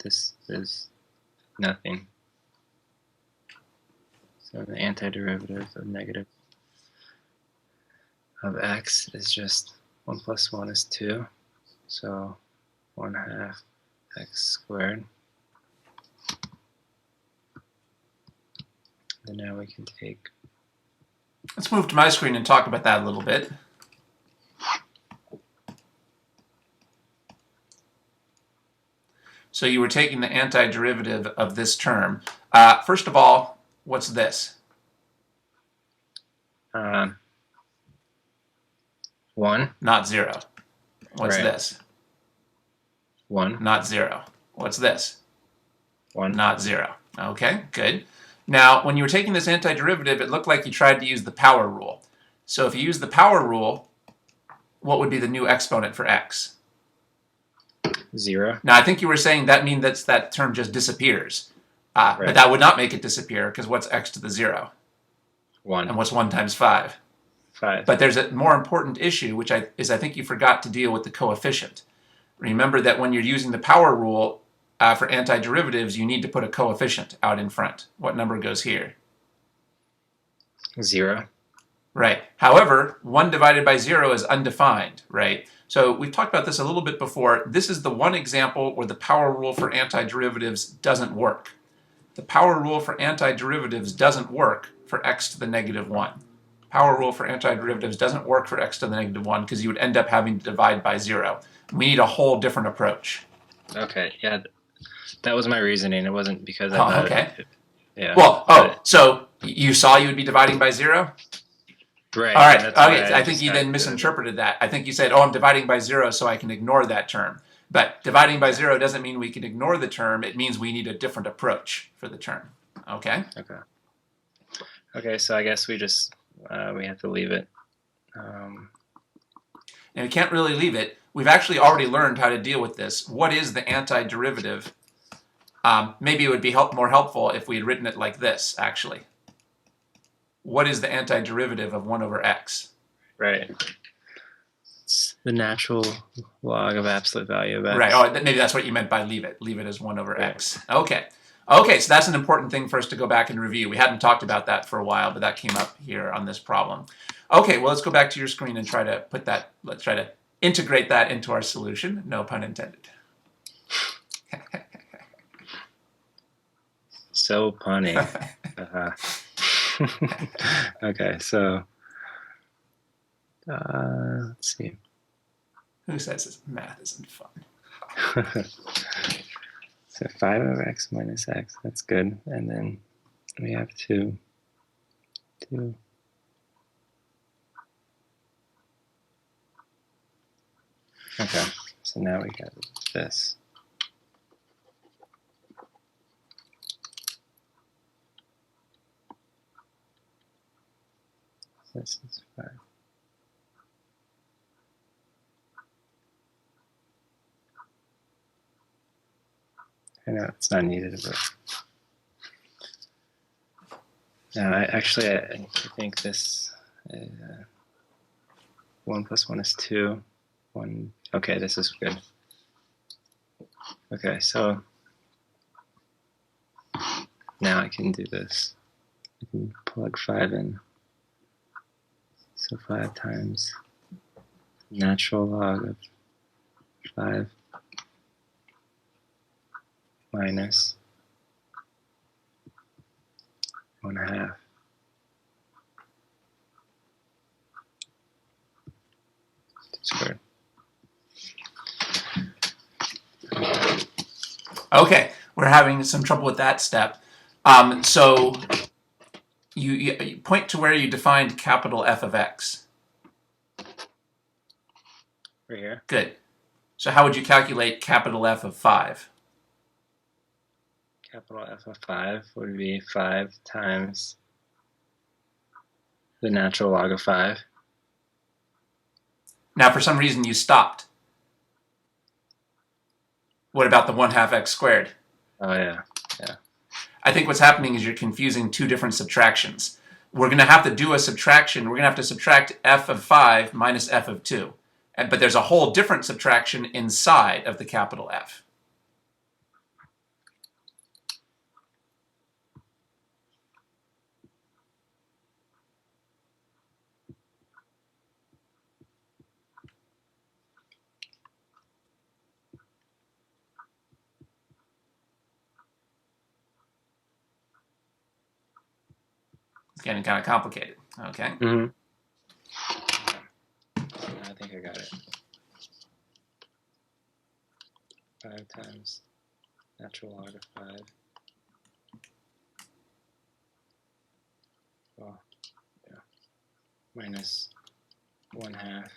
this is nothing. So the antiderivative of negative of x is just 1 plus 1 is 2, so 1/2 x squared. And now we can take... Let's move to my screen and talk about that a little bit. So you were taking the antiderivative of this term. First of all, what's this? 1. Not 0. What's Right. this? 1. Not 0. What's this? 1. Not 0. Okay, good. Now, when you were taking this antiderivative, it looked like you tried to use the power rule. So if you use the power rule, what would be the new exponent for x? 0. Now, I think you were saying that means that term just disappears. But Right. that would not make it disappear, because what's x to the 0? 1. And what's 1 times 5? 5. But there's a more important issue, which I think you forgot to deal with the coefficient. Remember that when you're using the power rule for antiderivatives, you need to put a coefficient out in front. What number goes here? 0. Right. However, 1 divided by 0 is undefined, right? So we've talked about this a little bit before. This is the one example where the power rule for antiderivatives doesn't work. The power rule for antiderivatives doesn't work for x to the -1. Power rule for antiderivatives doesn't work for x to the -1 because you would end up having to divide by 0. We need a whole different approach. Okay, yeah, that was my reasoning. It wasn't because I Oh, thought okay. yeah. Well, so you saw you would be dividing by 0? Right. All right. That's why Okay. I think you then misinterpreted that. I think you said, oh, I'm dividing by 0 so I can ignore that term. But dividing by 0 doesn't mean we can ignore the term. It means we need a different approach for the term. Okay? Okay. Okay, so I guess we just, we have to leave it. And we can't really leave it. We've actually already learned how to deal with this. What is the antiderivative? Maybe it would be more helpful if we had written it like this, actually. What is the antiderivative of 1 over x? Right. It's the natural log of absolute value of x. Right. Oh, maybe that's what you meant by leave it. Leave it as 1 over x. Okay. Okay, so that's an important thing for us to go back and review. We hadn't talked about that for a while, but that came up here on this problem. Okay, well, let's go back to your screen and try to put that, let's try to integrate that into our solution. No pun intended. So punny. Okay, so let's see. Who says this math isn't fun? So 5 over x minus x, that's good. And then we have 2. Okay, so now we got this. This is 5. I know it's not needed, but no, I think this 1 plus 1 is 2. 1. Okay, this is good. Okay, so now I can do this. I can plug 5 in. So 5 times natural log of 5 minus 1/2. Okay, we're having some trouble with that step. So you point to where you defined capital F of x. Right here. Good. So how would you calculate capital F of 5? Capital F of 5 would be 5 times the natural log of 5. Now, for some reason, you stopped. What about the 1/2 x squared? Oh, yeah. I think what's happening is you're confusing two different subtractions. We're going to have to do a subtraction. We're going to have to subtract f of 5 minus f of 2. But there's a whole different subtraction inside of the capital F. It's getting kind of complicated. Okay. Mm-hmm. I think I got it. 5 times natural log of 5. Well, yeah. Minus 1/2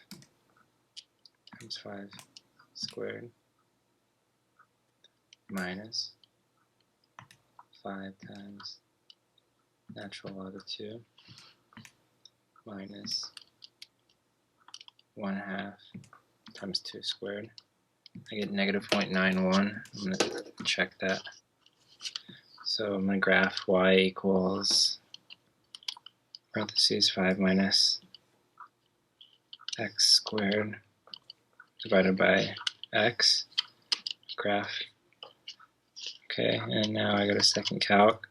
times 5 squared minus 5 times natural log of 2 minus 1/2 times 2 squared. I get negative 0.91. I'm going to check that. So I'm going to graph y equals parentheses 5 minus x squared divided by x. Graph. Okay, and now I got a second calc.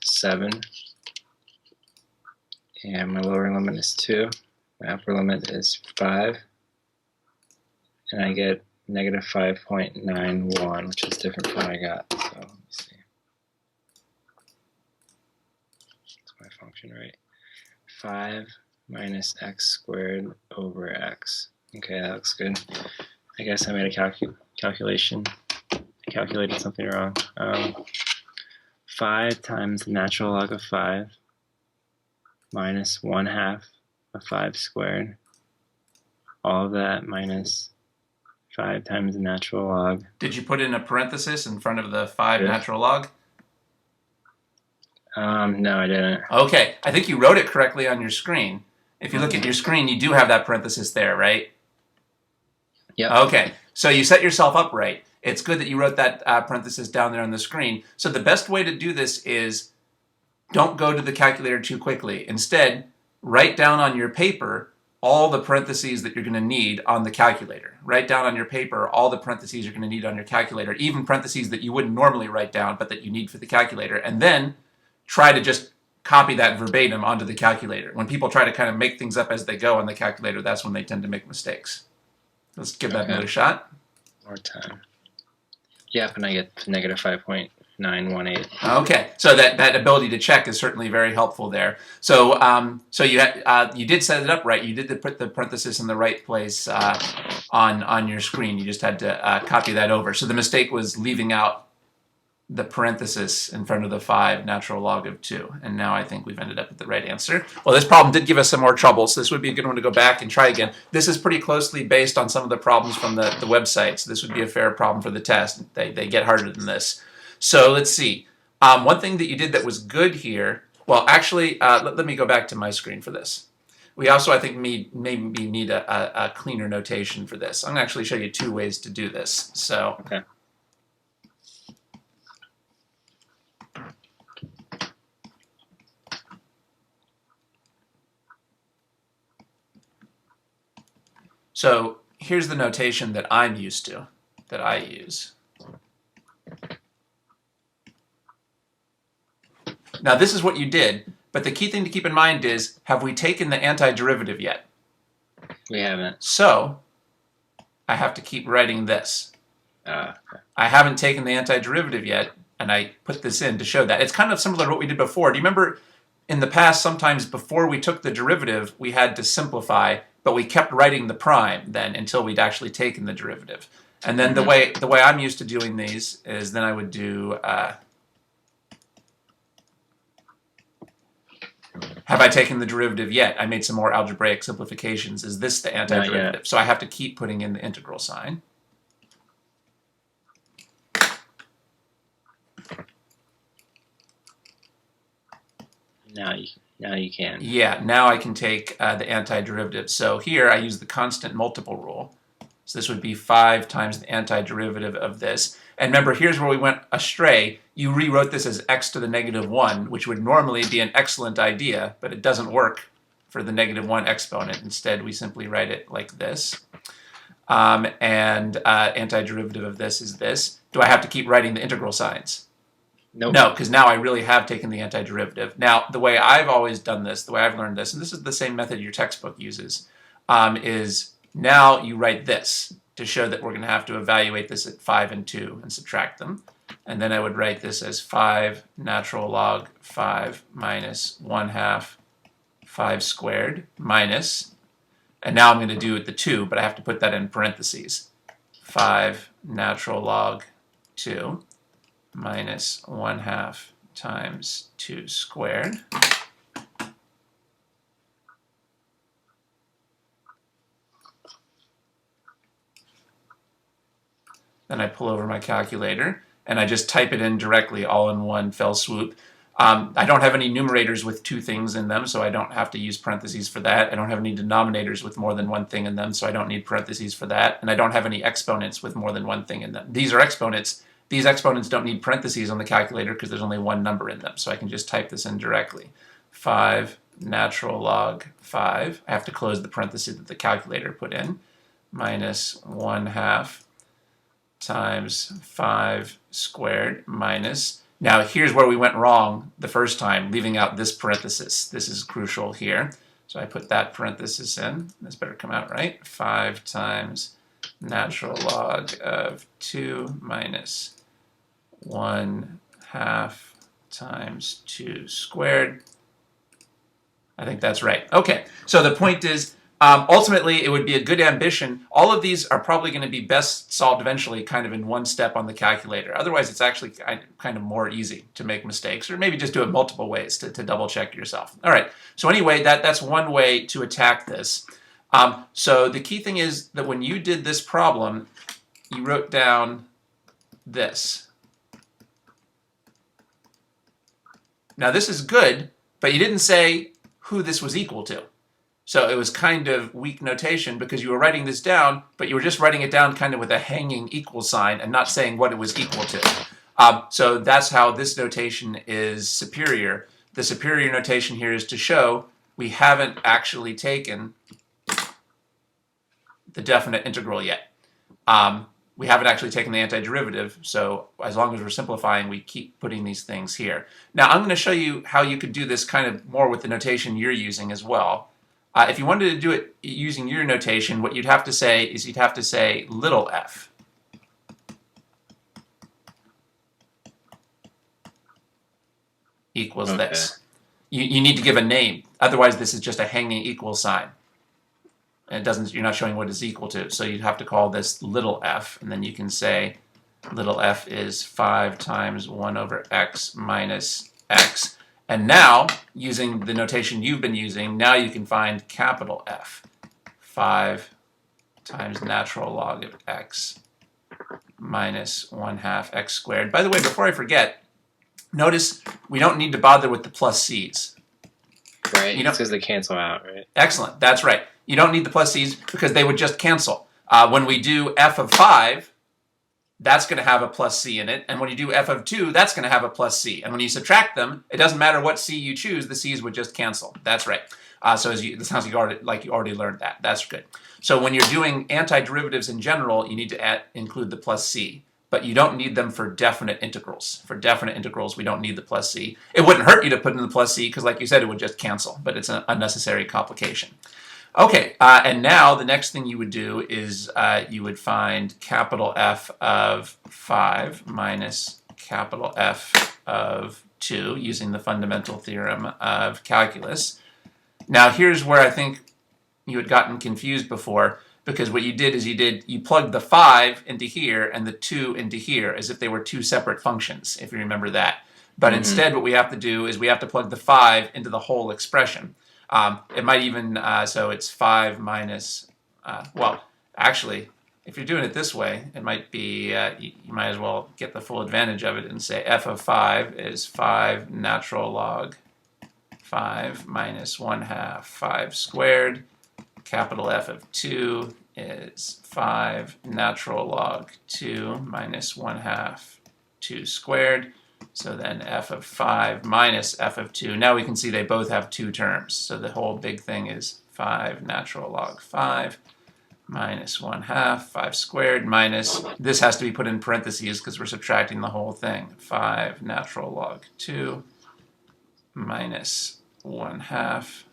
7. And my lower limit is 2. My upper limit is 5. And I get negative 5.91, which is different from what I got. So let me see. That's my function, right? 5 minus x squared over x. Okay, that looks good. I guess I made a calculation. I calculated something wrong. 5 times the natural log of 5 minus 1/2 of 5 squared. All of that minus 5 times the natural log. Did you put in a parenthesis in front of the 5 Yeah. natural log? No, I didn't. Okay, I think you wrote it correctly on your screen. If you look at your screen, you do have that parenthesis there, right? Yep. Okay, so you set yourself up right. It's good that you wrote that parenthesis down there on the screen. So the best way to do this is don't go to the calculator too quickly. Instead, write down on your paper all the parentheses that you're going to need on the calculator. Write down on your paper all the parentheses you're going to need on your calculator, even parentheses that you wouldn't normally write down but that you need for the calculator. And then try to just copy that verbatim onto the calculator. When people try to kind of make things up as they go on the calculator, that's when they tend to make mistakes. Let's give that another shot. More time. Yep, and I get negative 5.918. Okay, so that ability to check is certainly very helpful there. So so you did set it up right. You did put the parenthesis in the right place on your screen. You just had to copy that over. So the mistake was leaving out the parenthesis in front of the 5 natural log of 2. And now I think we've ended up with the right answer. Well, this problem did give us some more trouble, so this would be a good one to go back and try again. This is pretty closely based on some of the problems from the website, so this would be a fair problem for the test. They get harder than this. So let's see. One thing that you did that was good here, well, actually, let me go back to my screen for this. We also, I think, maybe need a cleaner notation for this. I'm going to actually show you 2 ways to do this. So. Okay. So here's the notation that I'm used to, that I use. Now this is what you did, but the key thing to keep in mind is, have we taken the antiderivative yet? We haven't. So I have to keep writing this. Okay. I haven't taken the antiderivative yet, and I put this in to show that. It's kind of similar to what we did before. Do you remember in the past, sometimes before we took the derivative, we had to simplify, but we kept writing the prime then until we'd actually taken the derivative. And then the way I'm used to doing these is then I would do, have I taken the derivative yet? I made some more algebraic simplifications. Is this the antiderivative? So I have to keep putting in the integral sign. Now you can. Yeah, now I can take the antiderivative. So here I use the constant multiple rule. So this would be 5 times the antiderivative of this. And remember, here's where we went astray. You rewrote this as x to the negative 1, which would normally be an excellent idea, but it doesn't work for the negative 1 exponent. Instead, we simply write it like this. Antiderivative of this is this. Do I have to keep writing the integral signs? Nope. No, because now I really have taken the antiderivative. Now, the way I've always done this, the way I've learned this, and this is the same method your textbook uses, is now you write this to show that we're going to have to evaluate this at 5 and 2 and subtract them. And then I would write this as 5 natural log 5 minus 1/2 5 squared minus, and now I'm going to do it the 2, but I have to put that in parentheses. 5 natural log 2 minus 1/2 times 2 squared. Then I pull over my calculator and I just type it in directly all in one fell swoop. I don't have any numerators with 2 things in them, so I don't have to use parentheses for that. I don't have any denominators with more than 1 thing in them, so I don't need parentheses for that. And I don't have any exponents with more than 1 thing in them. These are exponents. These exponents don't need parentheses on the calculator because there's only 1 number in them, so I can just type this in directly. 5 natural log 5. I have to close the parentheses that the calculator put in. Minus 1/2 times 5 squared minus. Now here's where we went wrong the first time, leaving out this parenthesis. This is crucial here. So I put that parenthesis in. This better come out right. 5 times natural log of 2 minus 1/2 times 2 squared. I think that's right. Okay, so the point is, ultimately, it would be a good ambition. All of these are probably going to be best solved eventually kind of in one step on the calculator. Otherwise, it's actually kind of more easy to make mistakes, or maybe just do it multiple ways to double check yourself. All right, so anyway, that's one way to attack this. So the key thing is that when you did this problem, you wrote down this. Now this is good, but you didn't say who this was equal to. So it was kind of weak notation because you were writing this down, but you were just writing it down kind of with a hanging equal sign and not saying what it was equal to. So that's how this notation is superior. The superior notation here is to show we haven't actually taken the definite integral yet. We haven't actually taken the antiderivative, so as long as we're simplifying, we keep putting these things here. Now I'm going to show you how you could do this kind of more with the notation you're using as well. If you wanted to do it using your notation, what you'd have to say is you'd have to say little f. Equals this. You need to give a name, otherwise this is just a hanging equal sign. And it doesn't, you're not showing what it's equal to, so you'd have to call this little f, and then you can say little f is 5 times 1 over x minus x. And now, using the notation you've been using, now you can find capital F. 5 times natural log of x minus 1/2 x squared. By the way, before I forget, notice we don't need to bother with the plus c's. Right, because they cancel out, right? Excellent, that's right. You don't need the plus c's because they would just cancel. When we do f of 5, that's going to have a plus c in it. And when you do f of 2, that's going to have a plus c. And when you subtract them, it doesn't matter what c you choose, the c's would just cancel. That's right. So this sounds like you already learned that. That's good. So when you're doing antiderivatives in general, you need to include the plus c. But you don't need them for definite integrals. For definite integrals, we don't need the plus c. It wouldn't hurt you to put in the plus c because, like you said, it would just cancel. But it's an unnecessary complication. Okay, and now the next thing you would do is you would find capital F of 5 minus capital F of 2 using the Fundamental Theorem of Calculus. Now here's where I think you had gotten confused before. because what you did is you plugged the 5 into here and the 2 into here as if they were two separate functions, if you remember that. But instead what we have to do is we have to plug the 5 into the whole expression. It might even, so it's 5 minus, well, actually, if you're doing it this way, it might be, you might as well get the full advantage of it and say f of 5 is 5 natural log 5 minus 1/2 5 squared. Capital F of 2 is 5 natural log 2 minus 1/2 2 squared. So then f of 5 minus f of 2. Now we can see they both have two terms. So the whole big thing is 5 natural log 5 minus 1/2 5 squared minus, this has to be put in parentheses because we're subtracting the whole thing, 5 natural log 2 minus 1/2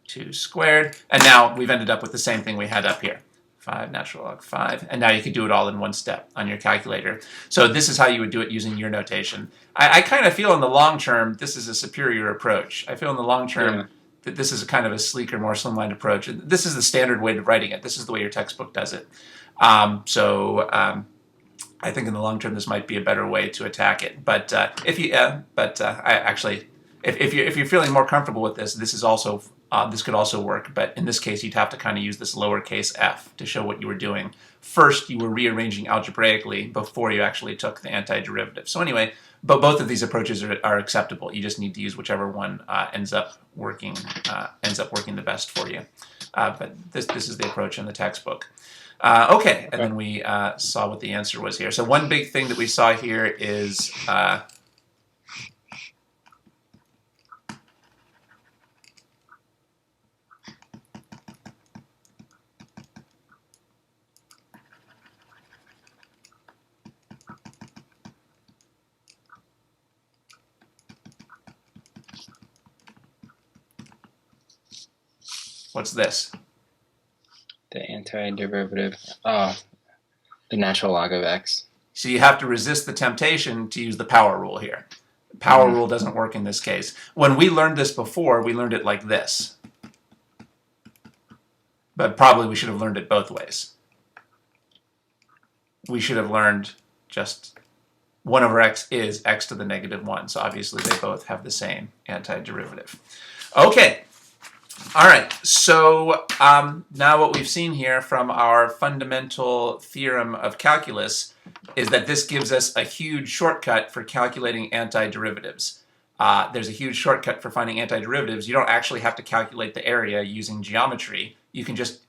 2 squared. And now we've ended up with the same thing we had up here. 5 natural log 5. And now you can do it all in one step on your calculator. So this is how you would do it using your notation. I kind of feel in the long term this is a superior approach. I feel in the long term that this is a kind of a sleeker, more slimline approach. This is the standard way of writing it. This is the way your textbook does it. I think in the long term this might be a better way to attack it. But if you're feeling more comfortable with this, this is also this could also work. But in this case, you'd have to kind of use this lowercase f to show what you were doing. First, you were rearranging algebraically before you actually took the antiderivative. So anyway, but both of these approaches are acceptable. You just need to use whichever one ends up working the best for you. But this is the approach in the textbook. Okay, and then we saw what the answer was here. So one big thing that we saw here is what's this? The antiderivative, the natural log of x. So you have to resist the temptation to use the power rule here. The power rule doesn't work in this case. When we learned this before, we learned it like this. But probably we should have learned it both ways. We should have learned just 1 over x is x to the negative 1. So obviously they both have the same antiderivative. Okay. All right, so now what we've seen here from our fundamental theorem of calculus is that this gives us a huge shortcut for calculating antiderivatives. There's a huge shortcut for finding antiderivatives. You don't actually have to calculate the area using geometry. You can just,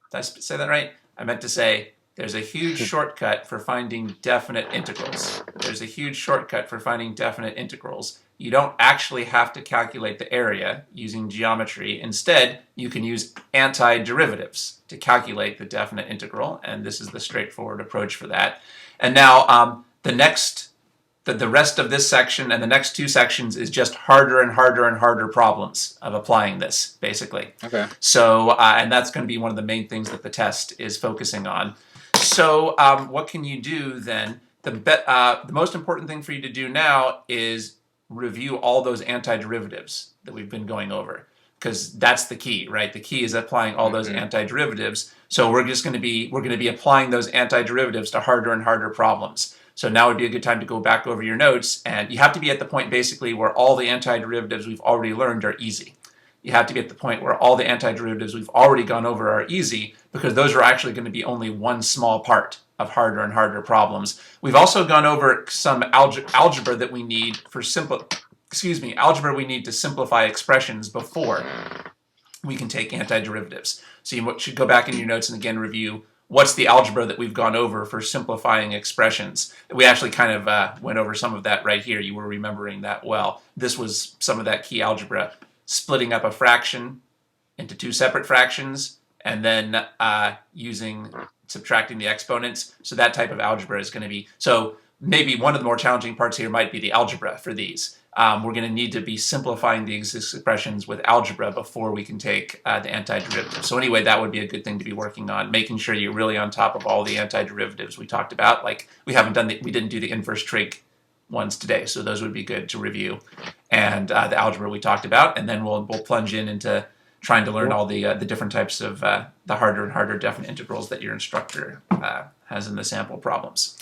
did I say that right? I meant to say there's a huge shortcut for finding definite integrals. There's a huge shortcut for finding definite integrals. You don't actually have to calculate the area using geometry. Instead, you can use antiderivatives to calculate the definite integral, and this is the straightforward approach for that. And now the rest of this section and the next two sections is just harder and harder and harder problems of applying this, basically. Okay. So, and that's going to be one of the main things that the test is focusing on. So what can you do then? The most important thing for you to do now is review all those antiderivatives that we've been going over, because that's the key, right? The key is applying all those antiderivatives. So we're going to be applying those antiderivatives to harder and harder problems. So now would be a good time to go back over your notes, and you have to be at the point basically where all the antiderivatives we've already learned are easy. You have to be at the point where all the antiderivatives we've already gone over are easy, because those are actually going to be only one small part of harder and harder problems. We've also gone over some algebra that we need for algebra we need to simplify expressions before we can take antiderivatives. So you should go back in your notes and again review what's the algebra that we've gone over for simplifying expressions. We actually kind of went over some of that right here. You were remembering that well. This was some of that key algebra. Splitting up a fraction into two separate fractions, and then subtracting the exponents. So that type of algebra is going to be, so maybe one of the more challenging parts here might be the algebra for these. We're going to need to be simplifying these expressions with algebra before we can take the antiderivative. So anyway, that would be a good thing to be working on, making sure you're really on top of all the antiderivatives we talked about. Like we didn't do the inverse trig ones today, so those would be good to review. And the algebra we talked about, and then we'll plunge into trying to learn all the different types of the harder and harder definite integrals that your instructor has in the sample problems.